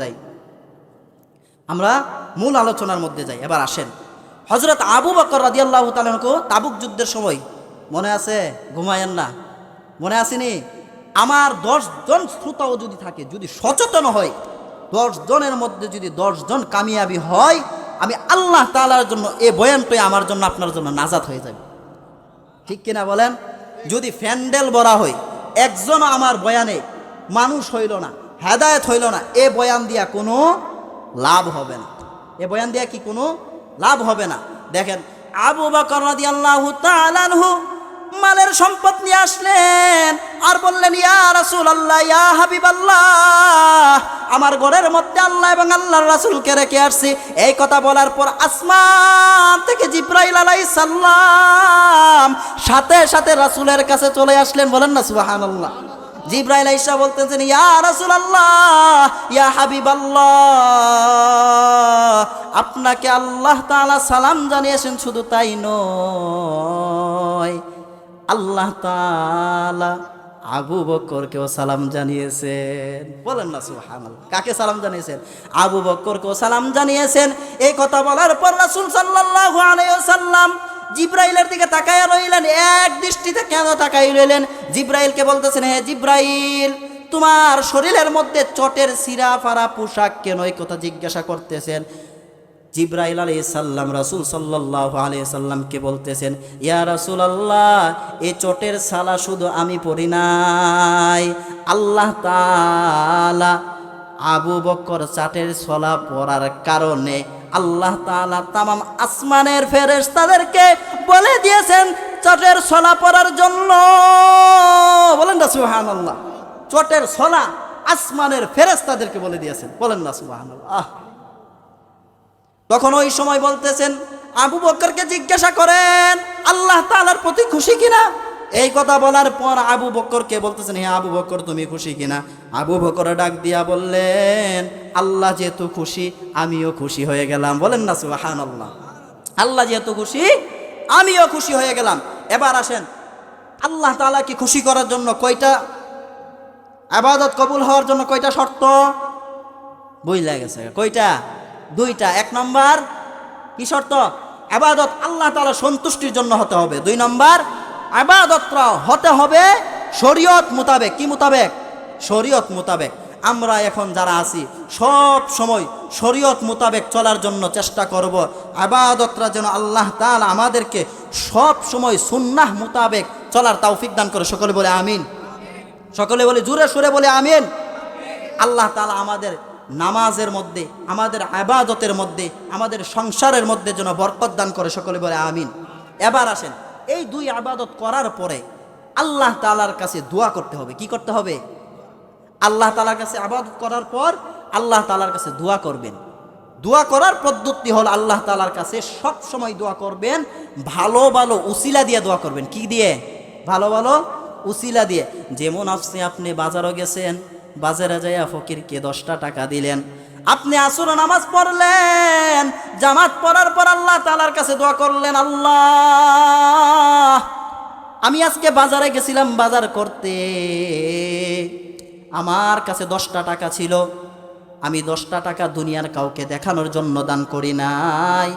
যাই, এবার আসেন হযরত আবু বকর রাদিয়াল্লাহু তাআলা তাবুক যুদ্ধের সময় মনে আছে? ঘুমায়েন না, মনে আসেনি? আমার 10 জন শ্রোতাও যদি থাকে, যদি সচেতন হয়, 10 জনের মধ্যে যদি 10 জন কামিয়াবি হয়, আমি আল্লাহ তাআলার জন্য এই বয়ানটাই আমার জন্য আপনার জন্য নাজাত হয়ে যাবে। ঠিক কিনা বলেন? যদি প্যান্ডেল ভরা হয়, একজনও আমার বয়ানে মানুষ হইল না, হেদায়েত হইল না, এ বয়ান দিয়া কোনো লাভ হবে না। এ বয়ান দিয়া কি কোনো লাভ হবে না? দেখেন আবু বকর রাদিয়াল্লাহু তাআলা আনহু মালের সম্পদ নিয়ে আসলেন আর বললেন, ইয়া রাসূলুল্লাহ, ইয়া হাবিবাল্লাহ, আমার ঘরের মধ্যে আল্লাহ এবং আল্লাহর রাসূলকে রেখে আসছি। এই কথা বলার পর আসমান থেকে জিবরাইল আলাইহিস সালাম সাথে সাথে রাসূলের কাছে চলে আসলেন। বলেন না সুবহানাল্লাহ। জিবরাইল আইসা বলতেছেন, ইয়া রাসূলুল্লাহ, ইয়া হাবিবাল্লাহ, আপনাকে আল্লাহ তাআলা সালাম জানিয়েছেন। শুধু তাই নয়, আল্লাহ তাআলা আবু বকরকেও সালাম জানিয়েছেন। বলেন না সুবহানাল্লাহ। কাকে সালাম জানিয়েছেন? আবু বকরকেও সালাম জানিয়েছেন। এই কথা বলার পর রাসূল সাল্লাল্লাহু আলাইহি ওয়াসাল্লাম জিবরাইলের দিকে তাকায়া রইলেন, এক দৃষ্টিতে কেন তাকাই রইলেন? জিবরাইলকে বলতেছেন, হে জিবরাইল, তোমার শরীরের মধ্যে চটের সিরা ফারা পোশাক কেন? এই কথা জিজ্ঞাসা করতেছেন। জিবরাইল আলাইহিস সালাম রাসূল সাল্লাল্লাহু আলাইহি সাল্লামকে বলতেছেন, ইয়া রাসূলুল্লাহ, এই চটের সালা শুধু আমি পরি নাই, আল্লাহ তাআলা আবু বকর চাটের সলা পরার কারণে আল্লাহ তাআলা তামাম আসমানের ফেরেশতাদেরকে বলে দিয়েছেন চটের সলা পরার জন্য। বলেন না সুবহানাল্লাহ। চটের সলা আসমানের ফেরেশতাদেরকে বলে দিয়েছেন। বলেন না সুবহানাল্লাহ। তখন ওই সময় বলতেছেন, আবু বকরকে জিজ্ঞাসা করেন আল্লাহ তাআলার প্রতি খুশি কিনা? এই কথা বলার পর আবু বকরকে বলতেছেন, হে আবু বকর, তুমি খুশি কিনা? আবু বকর ডাক দিয়া বললেন, আল্লাহ যেহেতু খুশি আমিও খুশি হয়ে গেলাম। বলেন না সুবহানাল্লাহ। আল্লাহ যেহেতু খুশি আমিও খুশি হয়ে গেলাম। এবার আসেন, আল্লাহ তাআলা কি খুশি করার জন্য কয়টা ইবাদত কবুল হওয়ার জন্য কয়টা শর্ত? বুঝলা গেছে? কয়টা? 2টা। 1 নম্বর কি শর্ত? ইবাদত আল্লাহ তাআলা সন্তুষ্টির জন্য হতে হবে। 2 নম্বর, ইবাদতটা হতে হবে শরীয়ত মোতাবেক। কি মোতাবেক? শরীয়ত মোতাবেক। আমরা এখন যারা আছি সব সময় শরীয়ত মোতাবেক চলার জন্য চেষ্টা করব। ইবাদতটা যেন আল্লাহ তাআলা আমাদেরকে সব সময় সুন্নাহ মোতাবেক চলার তৌফিক দান করে। সকলে বলে আমিন। সকলে বলে, জোরে সুরে বলে আমিন। আল্লাহ তাআলা আমাদের নামাজের মধ্যে, আমাদের ইবাদতের মধ্যে, আমাদের সংসারের মধ্যে যেন বরকত দান করে। সকলে বলে আমিন। এবার আসেন, এই 2 ইবাদত করার পরে আল্লাহ তাআলার কাছে দোয়া করতে হবে। কি করতে হবে? আল্লাহ তাআলার কাছে ইবাদত করার পর আল্লাহ তাআলার কাছে দোয়া করবেন। দোয়া করার পদ্ধতি হল আল্লাহ তাআলার কাছে সব সময় দোয়া করবেন ভালো ভালো উসিলা দিয়ে দোয়া করবেন। কি দিয়ে? ভালো ভালো উসিলা দিয়ে। যেমন আপনি বাজারে গেছেন, বাজারে যাইয়া ফকিরকে 10টা টাকা দিলেন, আপনি আসর নামাজ পড়লেন, জামাত পড়ার পর আল্লাহ তাআলার কাছে দোয়া করলেন, আল্লাহ, আমি আজকে বাজারে গেছিলাম বাজার করতে, আমার কাছে 10টা টাকা ছিল, আমি 10টা টাকা দুনিয়ার কাউকে দেখানোর জন্য দান করি নাই,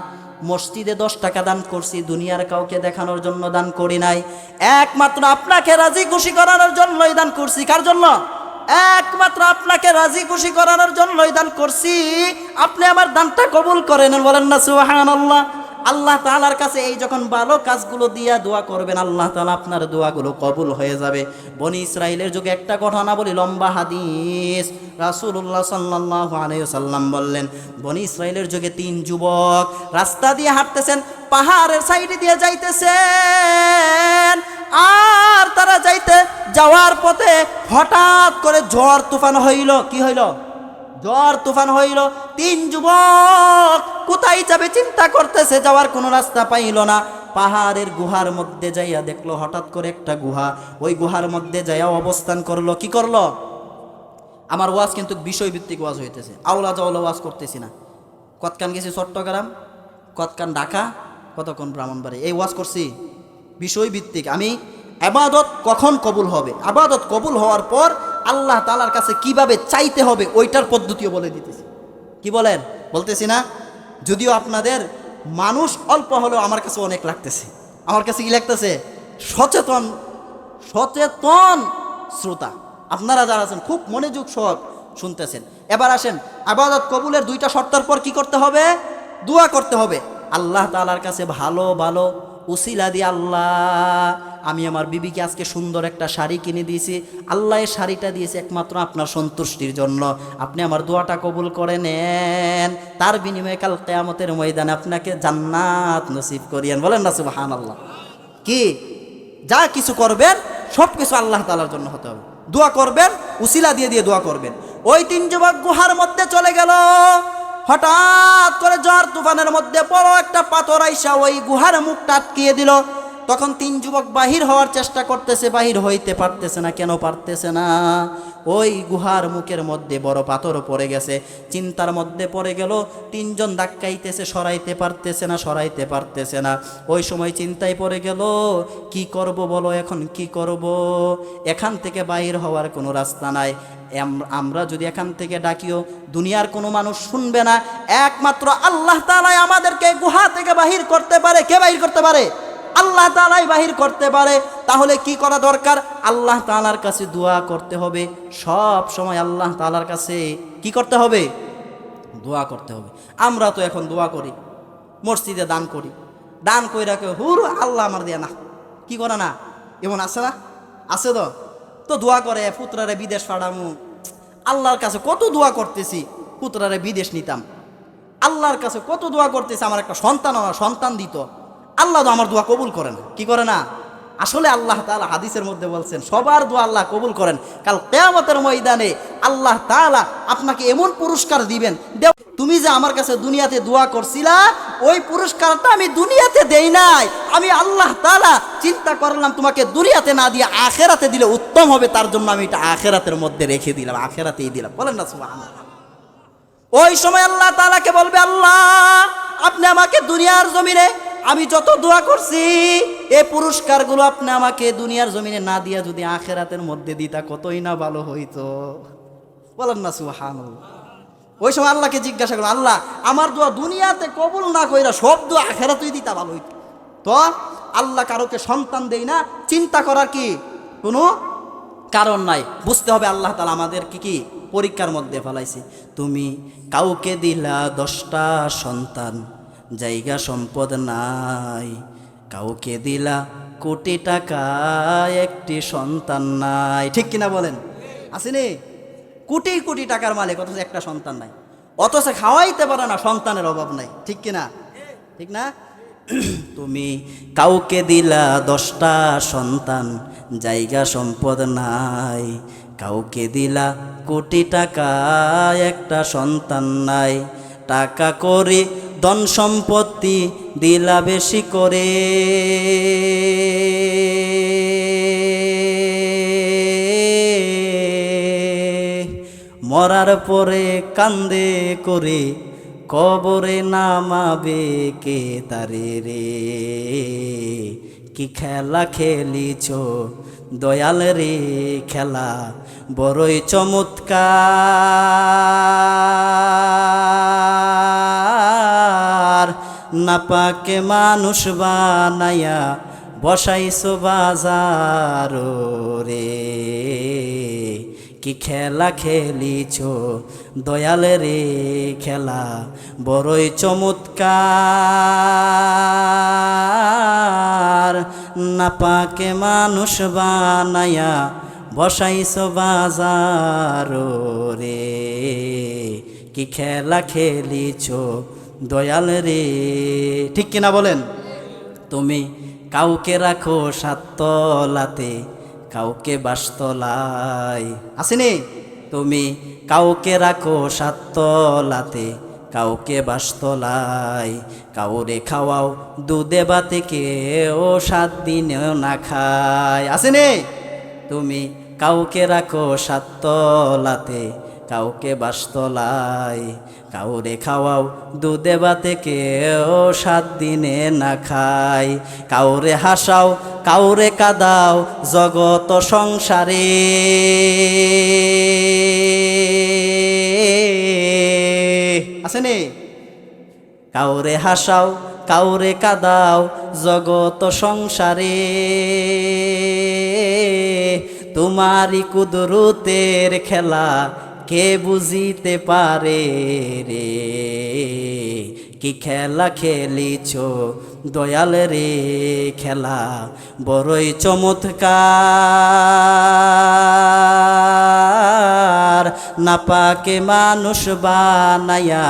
মসজিদে 10 টাকা দান করছি, দুনিয়ার কাউকে দেখানোর জন্য দান করি নাই, একমাত্র আপনাকে রাজি খুশি করানোর জন্যই দান করছি। কার জন্য? একমাত্র আপনাকে রাজি খুশি করানোর জন্যই দান করছি, আপনি আমার দানটা কবুল করেন। বলেন না সুবহানাল্লাহ। আল্লাহ তাআলার কাছে এই যখন ভালো কাজগুলো দিয়া দোয়া করবেন, আল্লাহ তাআলা আপনার দোয়াগুলো কবুল হয়ে যাবে। বনি ইসরাইলের যুগে একটা ঘটনা বলি, লম্বা হাদিস। রাসূলুল্লাহ সাল্লাল্লাহু আলাইহি ওয়াসাল্লাম বললেন, বনি ইসরাইলের যুগে 3 যুবক রাস্তা দিয়ে হাঁটতেছেন, পাহাড়ের সাইডে দিয়ে যাইতেছেন। আর তারা যাওয়ার পথে হঠাৎ করে ঝড় তুফান হইল। কি হইল? ঝড় তুফান হইল। 3 যুবক কোথায় যাবে চিন্তা করতেছে, যাওয়ার কোনো রাস্তা পাইল না। পাহাড়ের গুহার মধ্যে যাইয়া দেখলো হঠাৎ করে একটা গুহা, ওই গুহার মধ্যে যাইয়া অবস্থান করলো। কি করলো? আমার ওয়াজ কিন্তু বিষয়ভিত্তিক ওয়াজ হইতেছে, আওলা জাওলা ওয়াজ করতেছি না। কতক্ষণ গেছি চট্টগ্রাম, কতক্ষণ ঢাকা, কতক্ষণ ব্রাহ্মণবাড়ি, এই ওয়াজ করছি বিষয়ভিত্তিক। আমি ইবাদত কখন কবুল হবে, ইবাদত কবুল হওয়ার পর আল্লাহ তাআলার কাছে কিভাবে চাইতে হবে ওইটার পদ্ধতিও বলে দিতেছি। কি বলেন? বলতেছি না? যদিও আপনাদের মানুষ অল্প হলেও আমার কাছে অনেক লাগতেছে। আমার কাছে কি লাগতেছে? সচেতন সচেতন শ্রোতা আপনারা যারা আছেন খুব মনোযোগ সহ শুনতেছেন। এবার আসেন, ইবাদত কবুলের 2টা শর্তের পর কি করতে হবে? দোয়া করতে হবে। আল্লাহ তাআলার কাছে ভালো ভালো উসিলা দিয়ে, আল্লাহ আমি আমার বিবিকে আজকে সুন্দর একটা শাড়ি কিনে দিয়েছি, আল্লাহ এই শাড়িটা দিয়েছে একমাত্র আপনার সন্তুষ্টির জন্য, আপনি আমার দোয়াটা কবুল করে নেন, তার বিনিময়ে কাল কিয়ামতের ময়দানে আপনাকে জান্নাত নসিব করিয়েন। বলেন না সুবহানাল্লাহ। কি যা কিছু করবেন সব কিছু আল্লাহ তাআলার জন্য হতে হবে। দোয়া করবেন, উসিলা দিয়ে দিয়ে দোয়া করবেন। ওই 3 যুবক গুহার মধ্যে চলে গেল। হঠাৎ করে ঝড় তুফানের মধ্যে বড় একটা পাথর আইসা ওই গুহার মুখটা আটকিয়ে দিল। তখন 3 যুবক বাহির হওয়ার চেষ্টা করতেছে, বাহির হইতে পারতেছে না। কেন পারতেছে না? ওই গুহার মুখের মধ্যে বড় পাথর পড়ে গেছে। চিন্তার মধ্যে পড়ে গেল, 3 জন ধাক্কাইতেছে, সরাইতে পারতেছে না, সরাইতে পারতেছে না। ওই সময় চিন্তায় পড়ে গেল, কি করব বলো, এখন কি করব? এখান থেকে বাহির হওয়ার কোনো রাস্তা নাই। আমরা যদি এখান থেকে ডাকিও দুনিয়ার কোনো মানুষ শুনবে না, একমাত্র আল্লাহ তাআলাই আমাদেরকে গুহা থেকে বাহির করতে পারে। কে বাহির করতে পারে? আল্লাহ তাআলাই বাহির করতে পারে। তাহলে কি করা দরকার? আল্লাহ তাআলার কাছে দোয়া করতে হবে। সব সময় আল্লাহ তাআলার কাছে কি করতে হবে? দোয়া করতে হবে। আমরা তো এখন দোয়া করি, মসজিদে দান করি, দান কই রাখে হুর আল্লাহ আমার দিয়া না, কি করে না? এমন আছে না? আছে তো দোয়া করে পুত্রারে বিদেশ পাঠামু। আল্লাহর কাছে কত দোয়া করতেছি পুত্রারে বিদেশ নিতাম, আল্লাহর কাছে কত দোয়া করতেছি আমার একটা সন্তান দিত, আল্লাহ তো আমার দোয়া কবুল করে না। কি করে না? আসলে আল্লাহ তাআলা হাদিসের মধ্যে বলছেন সবার দোয়া আল্লাহ কবুল করেন। কাল কিয়ামতের ময়দানে আল্লাহ তাআলা আপনাকে এমন পুরস্কার দিবেন, তুমি যে আমার কাছে দুনিয়াতে দোয়া করছিলা ওই পুরস্কারটা আমি দুনিয়াতে দেই নাই, আমি আল্লাহ তাআলা চিন্তা করলাম তোমাকে দুনিয়াতে না দিয়ে আখিরাতে দিলে উত্তম হবে, তার জন্য আমি এটা আখিরাতের মধ্যে রেখে দিলাম, আখিরাতেই দিলাম। বলেন না সুবহানাল্লাহ। ওই সময় আল্লাহ তাআলাকে বলবে, আল্লাহ আপনি আমাকে দুনিয়ার জমিনে আমি যত দোয়া করছি এই পুরস্কারগুলো আপনি আমাকে দুনিয়ার জমিনে না দিয়া যদি আখিরাতের মধ্যে দিতা কতই না ভালো হইতো। বলেন না সুবহানাল্লাহ। ওই সময় আল্লাহকে জিজ্ঞাসা করো, আল্লাহ আমার দোয়া দুনিয়াতে কবুল না কইরা সব দোয়া আখিরাতেই দিতা ভালো হইতো। তো আল্লাহ কারোকে সন্তান দেই না, চিন্তা করার কি কোনো কারণ নাই। বুঝতে হবে আল্লাহ তাআলা আমাদেরকে কি পরীক্ষার মধ্যে ফেলাইছে। তুমি কাউকে দিলা 10টা সন্তান, জায়গা সম্পদ নাই, কাউকে দিলা কোটি টাকা, একটি সন্তান নাই। ঠিক কিনা বলেন? আসেনি? কোটি কোটি টাকার মালিক অথচ একটা সন্তান নাই, অথচ খাওয়াইতে পারে না, সন্তানের অভাব নাই। ঠিক কিনা? ঠিক না? তুমি কাউকে দিলা 10টা সন্তান, জায়গা সম্পদ নাই, কাউকে দিলা কোটি টাকা, একটা সন্তান নাই, টাকা করে ধন সম্পত্তি দিলা বেশি করে, মরার পরে কান্দে করে কবরে নামাবে কে তারে রে, কি খেলা খেলিছ দয়াল রে, খেলা বড়ই চমৎকার, নাপাকে মানুষ বানায়া বসাইছো বাজার রে, কি খেলা খেলিছ দয়াল রে খেলা বড়ই চমৎকার নাপাকে মানুষ বানায়া বসাইছ বাজার রে কি খেলা খেলিছ দয়াল রে ঠিক কিনা বলেন তুমি কাউকে রাখো সাততলাতে কাউকে বাসতলায় আসেনি তুমি কাউকে রাখো সাততলাতে কাউকে বাসতলায় কাউরে খাওয়াও দুধে বাতে কেউ 7 দিনেও না খায় আসেনি তুমি কাউকে রাখো সাততলাতে কাউকে বাসতলায় কাউরে খাওয়াও দুধে বাতে কেউ 7 দিনে না খায় কাউরে হাসাও কাউরে কাদাও জগত সংসারে আসেনি কাউরে হাসাও কাউরে কাদাও জগত সংসারে তোমারি কুদরতের খেলা কে বুঝিতে পারে রে কি খেলা খেলিছ দয়াল রে খেলা বড়ই চমৎকার নাপাকে মানুষ বানায়া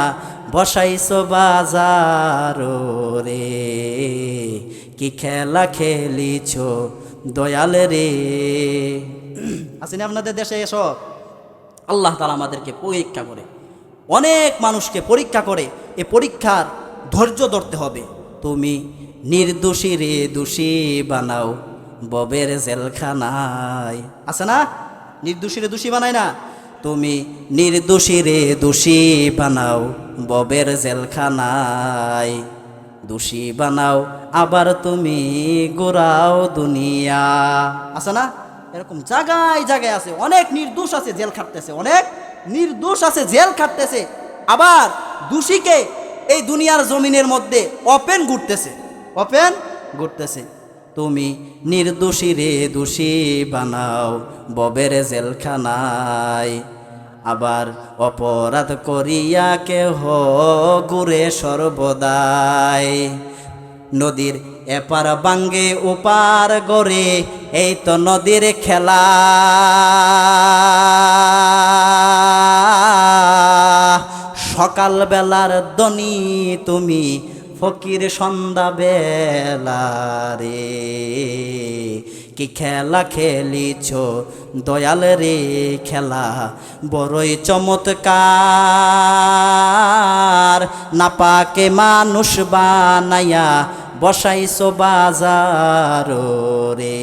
বসাইছ বাজার রে কি খেলা খেলিছ দয়াল রে আসেনি আপনাদের দেশে এসব আল্লাহ তাআলা আমাদেরকে পরীক্ষা করে অনেক মানুষকে পরীক্ষা করে এ পরীক্ষার ধৈর্য ধরতে হবে তুমি নির্দোষী রে দোষী বানাও ববের জেলখানায় আছে না নির্দোষী রে দোষী বানায় না তুমি নির্দোষী রে দোষী বানাও ববের জেলখানায় দোষী বানাও আবার তুমি গোরাও দুনিয়া আছে না এরকম জায়গায় জায়গায় আছে অনেক নির্দোষ আছে জেল খাটতেছে অনেক নির্দোষ আছে জেল খাটতেছে আবার দোষীকে এই দুনিয়ার জমিনের মধ্যে ওপেন ঘুরতেছে তুমি নির্দোষী রে দোষী বানাও ববের জেলখানায় আবার অপরাধ করিয়া কেহ ঘুরে সর্বদাই নদীর এপার বাঙ্গে ওপার গড়ে এই তো নদীর খেলা সকাল বেলার দনি তুমি ফকির সন্ধ্যা বেলা রে কি খেলা খেলিছ দয়াল রে খেলা বড়ই চমৎকার নাপাকে মানুষ বানায়া বসাইছ বাজার রে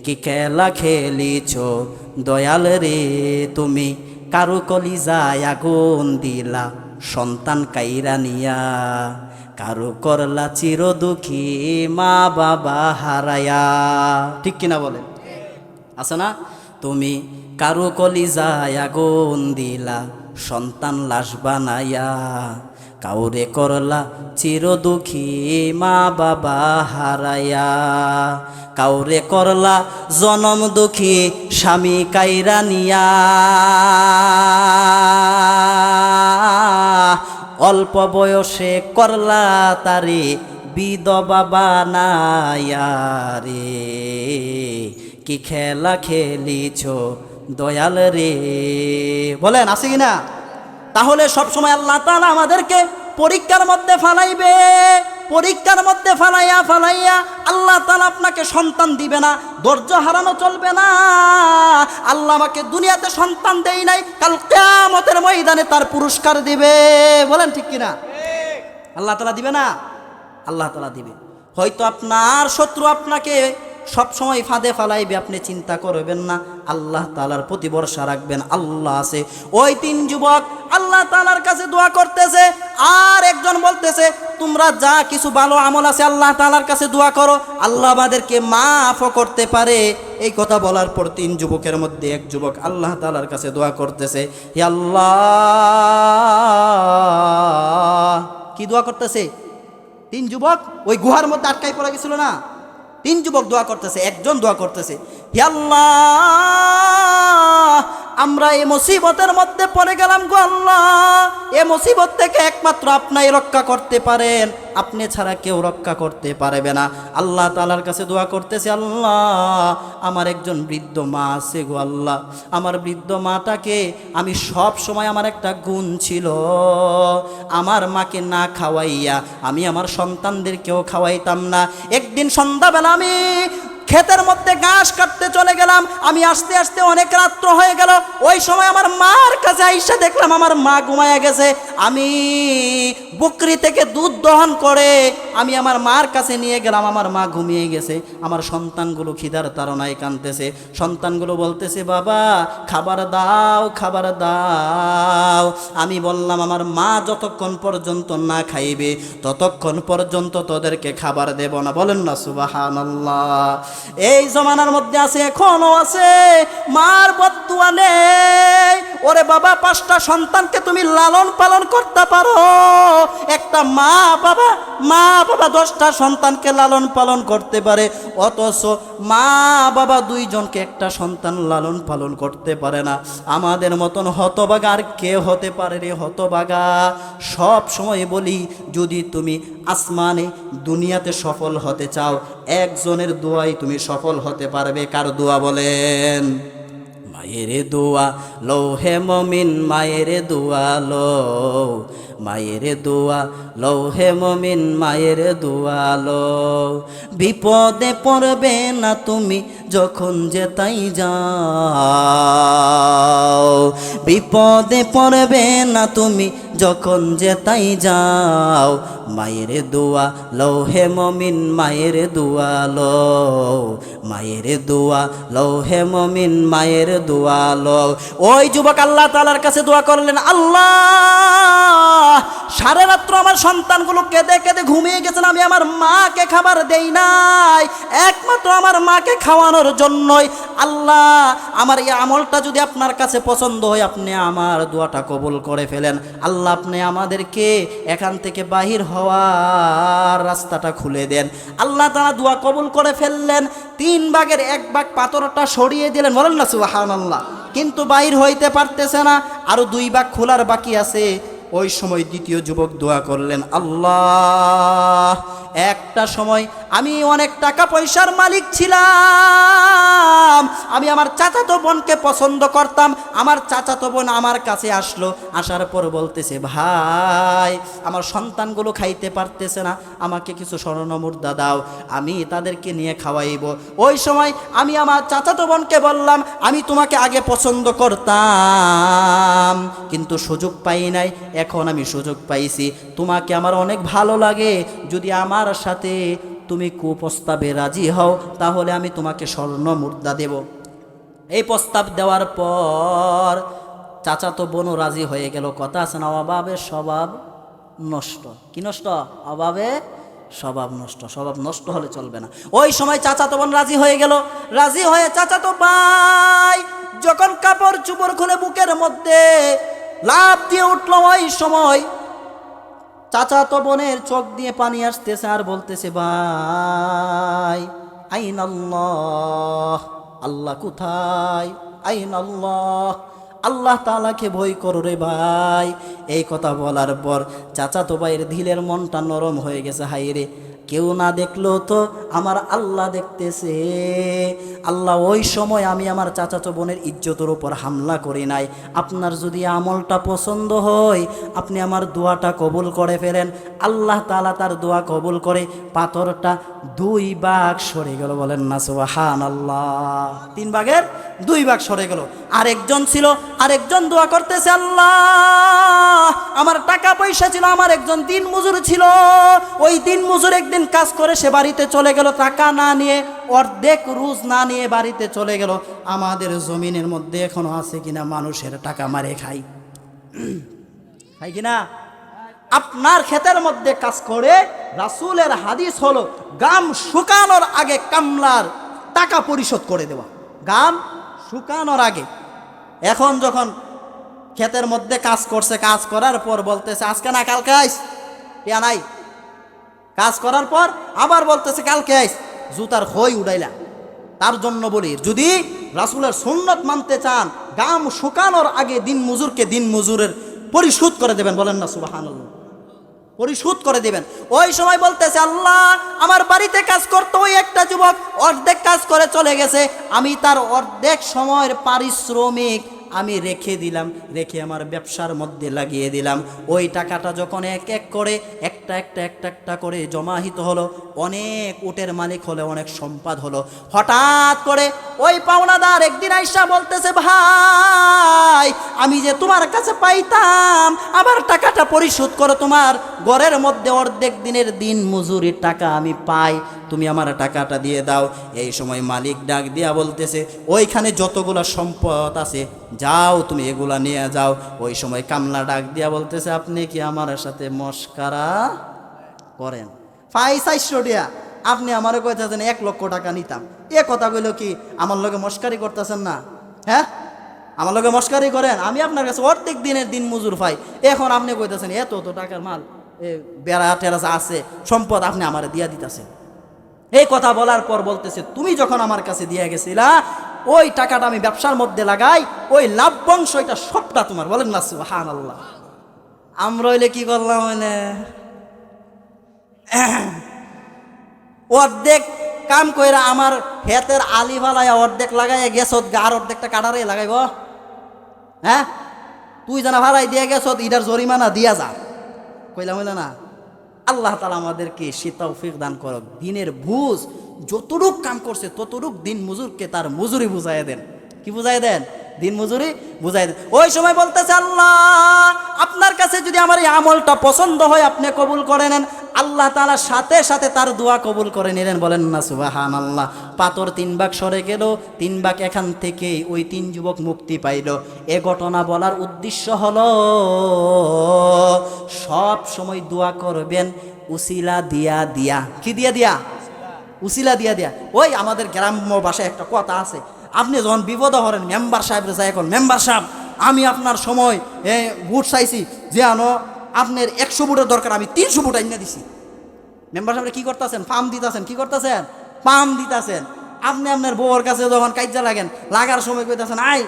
কি খেলা খেলিছ দয়াল রে তুমি কারো কলিজায় আগুন দিলা সন্তান কাইরা নিয়া কারো করলা চির দুঃখী মা বাবা হারায়া ঠিক কিনা বলেন আছে না তুমি কারো কলিজায় আগুন দিলা সন্তান লাশ বানায়া কাউরে করলা চির দুঃখী মা বাবা হারায়া কাউরে করলা জনম দুঃখী স্বামী কাইরা নিয়া অল্প বয়সে করলা তারে বিধবা বানায়া রে কি খেলা খেলিছ দয়াল রে বলেন আছে কিনা তাহলে সব সময় আল্লাহ তাআলা আমাদেরকে পরীক্ষার মধ্যে ফালাইবে পরীক্ষার মধ্যে ফালাইয়া আল্লাহ তাআলা আপনাকে সন্তান দিবে না ধৈর্য হারানো চলবে না আল্লাহ আমাকে দুনিয়াতে সন্তান দেই নাই কাল কিয়ামতের ময়দানে তার পুরস্কার দিবে বলেন ঠিক কিনা আল্লাহ তাআলা দিবে না আল্লাহ তাআলা দিবে হয়তো আপনার শত্রু আপনাকে সব সময় ফাঁদে ফালাইবে আপনি চিন্তা করবেন না আল্লাহ তাআলার প্রতি ভরসা রাখবেন আল্লাহ আছে ওই 3 যুবক আল্লাহ তাআলার কাছে দোয়া করতেছে আর একজন বলতেছে তোমরা যা কিছু ভালো আমল আছে আল্লাহ তাআলার কাছে দোয়া করো আল্লাহ আমাদেরকে মাফ করতে পারে এই কথা বলার পর 3 যুবকের মধ্যে এক যুবক আল্লাহ তাআলার কাছে দোয়া করতেছে হে আল্লাহ কি দোয়া করতেছে 3 যুবক ওই গুহার মধ্যে আটকাই পড়ে গেছিল না 3 যুবক দোয়া করতেছে একজন দোয়া করতেছে হে আল্লাহ, আমরা এই মুসিবতের মধ্যে পড়ে গেলাম গো আল্লাহ, এই মুসিবত থেকে একমাত্র আপনিই রক্ষা করতে পারেন, আপনি ছাড়া কেউ রক্ষা করতে পারবে না। আল্লাহ তাআলার কাছে দোয়া করতেছি, আল্লাহ আমার একজন বৃদ্ধ মা আছে গো আল্লাহ, আমার বৃদ্ধ মাটাকে আমি সব সময়, আমার একটা গুণ ছিল, আমার মাকে না খাওয়াইয়া আমি আমার সন্তানদেরকেও খাওয়াইতাম না। একদিন সন্ধ্যাবেলা আমি ক্ষেতের মধ্যে ঘাস কাটতে চলে গেলাম, আমি আস্তে আস্তে অনেক রাত্র হয়ে গেল। ওই সময় আমার মার কাছে আইসা দেখলাম আমার মা ঘুমায়া গেছে। আমি বকরি থেকে দুধ দহন করে আমি আমার মার কাছে নিয়ে গেলাম, আমার মা ঘুমিয়ে গেছে। আমার সন্তানগুলো খিদার তাড়নায় কাঁদতেছে, সন্তানগুলো বলতেছে বাবা খাবার দাও, খাবার দাও। আমি বললাম আমার মা যতক্ষণ পর্যন্ত না খাইবে ততক্ষণ পর্যন্ত তোদেরকে খাবার দেব না। বলেন না সুবহানাল্লাহ। এই জমানার মধ্যে আছে, এখনো আছে, মার বদদুয়া নেই। ওরে বাবা, 5টা সন্তানকে তুমি লালন পালন করতে পারো, একটা মা বাবা 10টা সন্তানকে লালন পালন করতে পারে, অথচ মা বাবা 2 জনকে একটা সন্তান লালন পালন করতে পারে না। আমাদের মতন হতভাগা আর কে হতে পারে রে হতভাগা। সব সময় বলি, যদি তুমি আসমানে দুনিয়াতে সফল হতে চাও, একজনের দোয়াই তুমি সফল হতে পারবে। কার দোয়া বলেন? মায়ের দোয়া লো হে মমিন, মায়ের দোয়া লো, মায়ের দোয়া লো হে মমিন, মায়ের দোয়া লো। বিপদে পড়বে না তুমি যখন যেতাই যাও, বিপদে পড়বে না তুমি যখন যেতাই যাও। মায়ের দোয়া লো হে মমিন, মায়ের দোয়া লো, মায়ের দোয়া লো হে মমিন, মায়ের দোয়া লো। ওই যুবক আল্লাহ তাআলার কাছে দোয়া করলেন, আল্লাহ সারা রাত্র আমার সন্তানগুলো কেঁদে কেঁদে ঘুমিয়ে গেছেন, আমি আমার মাকে খাবার দেই নাই, একমাত্র আমার মাকে খাওয়ানোর জন্যই। আল্লাহ আমার এই আমলটা যদি আপনার কাছে পছন্দ হয়, আপনি আমার দোয়াটা কবুল করে ফেলেন। আল্লাহ আপনি আমাদেরকে এখান থেকে বাহির হওয়ার রাস্তাটা খুলে দেন। আল্লাহ তাআলা দোয়া কবুল করে ফেললেন। 3 ভাগের 1 ভাগ পাথরটা সরিয়ে দিলেন। বলেন না সুবহানাল্লাহ। কিন্তু বাহির হইতে পারতেছে না, আরো 2 ভাগ খোলার বাকি আছে। ওই সময় দ্বিতীয় যুবক দোয়া করলেন, আল্লাহ একটা সময় আমি অনেক টাকা পয়সার মালিক ছিলাম, আমি আমার চাচাতো বোনকে পছন্দ করতাম। আমার চাচাতো বোন আমার কাছে আসলো, আসার পর বলতেছে ভাই আমার সন্তানগুলো খাইতে পারতেছে না, আমাকে কিছু স্বর্ণ মুদ্রা দাও, আমি তাদেরকে নিয়ে খাওয়াইব। ওই সময় আমি আমার চাচাতো বোনকে বললাম, আমি তোমাকে আগে পছন্দ করতাম কিন্তু সুযোগ পাই নাই, এখন আমি সুযোগ পাইছি, তোমাকে আমার অনেক ভালো লাগে, যদি আমার সাথে তুমি কুপ্রস্তাবে রাজি হও তাহলে আমি তোমাকে স্বর্ণ মুদ্রা দেব। এই প্রস্তাব দেওয়ার পর চাচাতো বোনও রাজি হয়ে গেল। কথা আছে না, অভাবে স্বভাব নষ্ট। কি নষ্ট? অভাবে স্বভাব নষ্ট। স্বভাব নষ্ট হলে চলবে না। ওই সময় চাচাতো বোন রাজি হয়ে গেল। রাজি হয়ে চাচাতো ভাই যখন কাপড় চোপড় খুলে বুকের মধ্যে লাফ দিয়ে উঠল, ওই সময় চাচাতো বোনের চোখ দিয়ে পানি আসতেছে আর বলতেছে ভাই আইনাল্লাহ, আল্লাহ কোথায়? আইনাল্লাহ, আল্লাহ তাআলাকে ভয় করো রে ভাই। এই কথা বলার পর চাচাতো ভাইয়ের ঢিলের মনটা নরম হয়ে গেছে। হায় রে, কেউ না দেখলো তো আমার আল্লাহ দেখতেছে। আল্লাহ ওই সময় আমি আমার চাচাতো বোনের ইজ্জতের উপর হামলা করি নাই। আপনার যদি আমলটা পছন্দ হয় আপনি আমার দোয়াটা কবুল করে ফেলেন। আল্লাহ তাআলা তার দোয়া কবুল করে পাথরটা 2 ভাগ সরে গেল। বলেন না সুবহানাল্লাহ। 3 ভাগের 2 ভাগ সরে গেল। আরেকজন ছিল, আরেকজন দোয়া করতেছে, আল্লাহ আমার টাকা পয়সা ছিল, আমার একজন দিন মজুর ছিল, ওই দিন মজুর একদিন কাজ করে সে বাড়িতে চলে গেল, টাকা না নিয়ে, অর্ধেক রুজ না নিয়ে বাড়িতে চলে গেল। আমাদের জমিনের মধ্যে এখনো আছে কিনা মানুষের টাকা মারে খাই, খাই কিনা? আপনার ক্ষেতের মধ্যে কাজ করে, রাসূলের হাদিস হলো গাম শুকানোর আগে কামলার টাকা পরিশোধ করে দেওয়া, গাম শুকানোর আগে। এখন যখন ক্ষেতের মধ্যে কাজ করছে, কাজ করার পর বলতেছে আজকে না কালকে আইস, টিয়া নাই। কাজ করার পর আবার বলতেছে কালকে আইস, জুতার খই উড়াইলা। তার জন্য বলি, যদি রাসূলের সুন্নত মানতে চান, গাম শুকানোর আগে দিন মজুরকে দিন মজুরের পরিশোধ করে দেবেন, বলেন না সুবহানাল্লাহ, পরিশোধ করে দিবেন। ওই সময় বলতেছে, আল্লাহ আমার বাড়িতে কাজ করতো ওই একটা যুবক, অর্ধেক কাজ করে চলে গেছে, আমি তার অর্ধেক সময়ের পারিশ্রমিক আমি রেখে দিলাম, রেখে আমার ব্যবসার মধ্যে লাগিয়ে দিলাম। ওই টাকাটা যখন এক এক করে একটা একটা করে জমাহিত হলো, অনেক উটের মালিক হলো, অনেক সম্পদ হলো। হঠাৎ করে ওই পাওনাদার একদিন আইসা বলতেছে, ভাই আমি যে তোমার কাছে পাইতাম, আবার টাকাটা পরিশোধ করো, তোমার ঘরের মধ্যে অর্ধেক দিনের দিন মজুরির টাকা আমি পাই, তুমি আমার টাকাটা দিয়ে দাও। এই সময় মালিক ডাক দিয়া বলতেছে, ওইখানে যতগুলো সম্পদ আছে যাও তুমি এগুলা নিয়ে যাও। ওই সময় কামলা ডাক দিয়া বলতেছে, আপনি কি আমার সাথে মস্কারা করেন? 500 টাকা আপনি আমারে কইতেছেন 1 লক্ষ টাকা নিতাম, এ কথা কইলো কি আমার লগে মস্কারি করতেছেন না? হ্যাঁ, আমার লগে মস্কারি করেন? আমি আপনার কাছে অর্ধেক দিনের দিন মজুর পাই, এখন আপনি কইতেছেন এত টাকার মাল, বেড়া টেরা আছে সম্পদ আপনি আমারে দিয়া দিতেছেন। এই কথা বলার পর বলতেছে, তুমি যখন আমার কাছে দিয়ে গেছিলা ওই টাকাটা আমি ব্যবসার মধ্যে লাগাই, ওই লাভ্যাংশ এটা সবটা তোমার, বলেন না সুবহানাল্লাহ। আমরা হইলে কি করলাম, হইলে অর্ধেক কাম কইরা আমার হেতের আলি ফালাইয়া অর্ধেক লাগাইয়া গেছত, আর অর্ধেকটা কাটারে লাগাইব? হ্যাঁ, তুই জানা ভাড়াই দিয়ে গেছত, ইটার জরিমানা দিয়া যা, কইলাম হইল না? আল্লাহ তাআলা আমাদেরকে সে তৌফিক দান করুক, দিনের বুঝ যতটুক কাম করছে ততটুক দিন মজুরকে তার মজুরি বুঝাই দেন। কি বুঝাই দেন? দিন মজুরি বুঝাই দেন। ওই সময় বলতেছে, আল্লাহ আপনার কাছে যদি আমার এই আমলটা পছন্দ হয় আপনি কবুল করে নেন। আল্লাহ তাআলা সাথে সাথে তার দোয়া কবুল করে নিলেন, বলেন না সুবহানাল্লাহ। পাথর 3 ভাগ সরে গেল, 3 ভাগ এখান থেকে ওই 3 যুবক মুক্তি পাইল। এ ঘটনা বলার উদ্দেশ্য হলো সব সময় দোয়া করবেন উসিলা দিয়া দিয়া। কি দিয়া দিয়া? উসিলা দিয়া দিয়া। ওই আমাদের গ্রাম্য ভাষায় একটা কথা আছে, আপনি যখন বিপদ হরেন মেম্বার সাহেবের যাই, এখন মেম্বার সাহেব আমি আপনার সময় ভোট চাইছি, যে আনো আপনার 100 ভোটের দরকার, আমি 300 ভোট আইনা দিছি। মেম্বার সাহেব কি করতেছেন? পাম দিতেছেন। কি করতেছেন? পাম দিতেছেন। আপনি আপনার বউর কাছে যখন কাজে লাগেন, লাগার সময় কইতেছেন, আই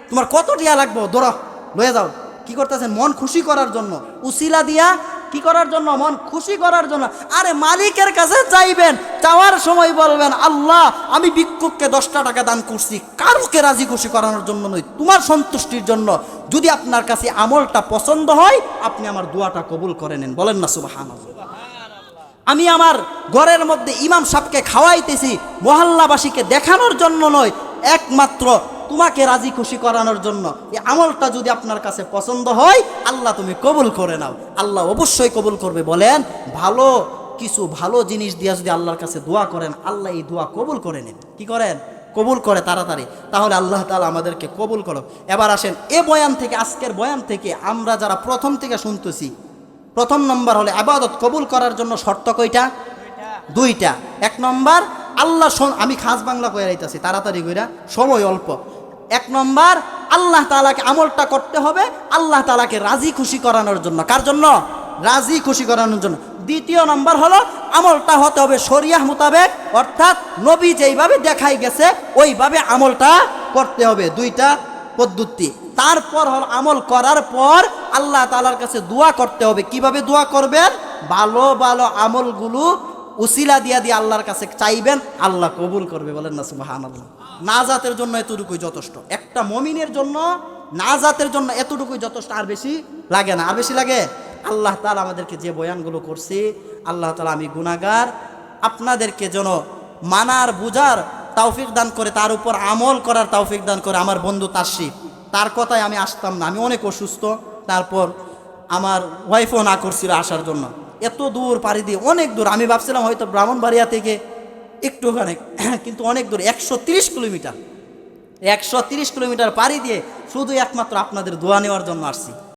তোমার কত টিয়া লাগবো, ধরো লয়ে যাও। কি করতেছেন? মন খুশি করার জন্য, উসিলা দিয়া কি করার জন্য? মন খুশি করার জন্য। আরে মালিকের কাছে চাইবেন, চাওয়ার সময় বলবেন, আল্লাহ আমি ভিক্ষুককে 10টা টাকা দান করছি, কারোকে রাজি খুশি করানোর জন্য নয়, তোমার সন্তুষ্টির জন্য। যদি আপনার কাছে আমলটা পছন্দ হয় আপনি আমার দোয়াটা কবুল করে নেন, বলেন না সুবহানাল্লাহ। আমি আমার ঘরের মধ্যে ইমাম সাহেবকে খাওয়াইতেছি মহল্লাবাসীকে দেখানোর জন্য নয়, একমাত্র তোমাকে রাজি খুশি করানোর জন্য। এই আমলটা যদি আপনার কাছে পছন্দ হয় আল্লাহ তুমি কবুল করে নাও, আল্লাহ অবশ্যই কবুল করবে। বলেন, ভালো কিছু ভালো জিনিস দিয়া যদি আল্লাহর কাছে দোয়া করেন, আল্লাহ এই দোয়া কবুল করে নেন। কি করেন? কবুল করে তাড়াতাড়ি। তাহলে আল্লাহ তাআলা আমাদেরকে কবুল করো। এবার আসেন এ বয়ান থেকে, আজকের বয়ান থেকে আমরা যারা প্রথম থেকে শুনতেছি, প্রথম নম্বর হলে ইবাদত কবুল করার জন্য শর্ত কয়টা? 2টা। 1 নম্বর আল্লাহ, আমি খাস বাংলা কয়ে রাইতাছি তাড়াতাড়ি কইরা, সময় অল্প। 1 নম্বর আল্লাহ তাআলাকে আমলটা করতে হবে আল্লাহ তাআলাকে রাজি খুশি করানোর জন্য। কার জন্য? রাজি খুশি করানোর জন্য। 2য় নম্বর হলো আমলটা হতে হবে শরিয়াহ মোতাবেক, অর্থাৎ নবী যেইভাবে দেখাই গেছে ওইভাবে আমলটা করতে হবে। 2টা পদ্ধতি। তারপর হলো আমল করার পর আল্লাহ তাআলার কাছে দোয়া করতে হবে। কিভাবে দোয়া করবেন? ভালো ভালো আমলগুলো উসিলা দিয়া দিয়ে আল্লাহর কাছে চাইবেন, আল্লাহ কবুল করবে, বলেন না সুবহানাল্লাহ। নাজাতের জন্য এতটুকুই যথেষ্ট। একটা মুমিনের জন্য নাজাতের জন্য এতটুকুই যথেষ্ট, আর বেশি লাগে না। আর বেশি লাগে? আল্লাহ তাআলা আমাদেরকে যে বয়ানগুলো করছে, আল্লাহ তাআলা, আমি গুনাহগার, আপনাদেরকে যেন মানার বুঝার তৌফিক দান করে, তার উপর আমল করার তৌফিক দান করে। আমার বন্ধু তাশরিফ, তার কথায় আমি আসতাম না, আমি অনেক অসুস্থ, তারপর আমার ওয়াইফও না করছিল আসার জন্য। এত দূর পাড়ি দিয়ে, অনেক দূর, আমি ভাবছিলাম হয়তো ব্রাহ্মণবাড়িয়া থেকে একটুখানে, কিন্তু অনেক দূর, 130 কিলোমিটার, 130 কিলোমিটার পাড়ি দিয়ে শুধু একমাত্র আপনাদের দোয়া নেওয়ার জন্য আসছি।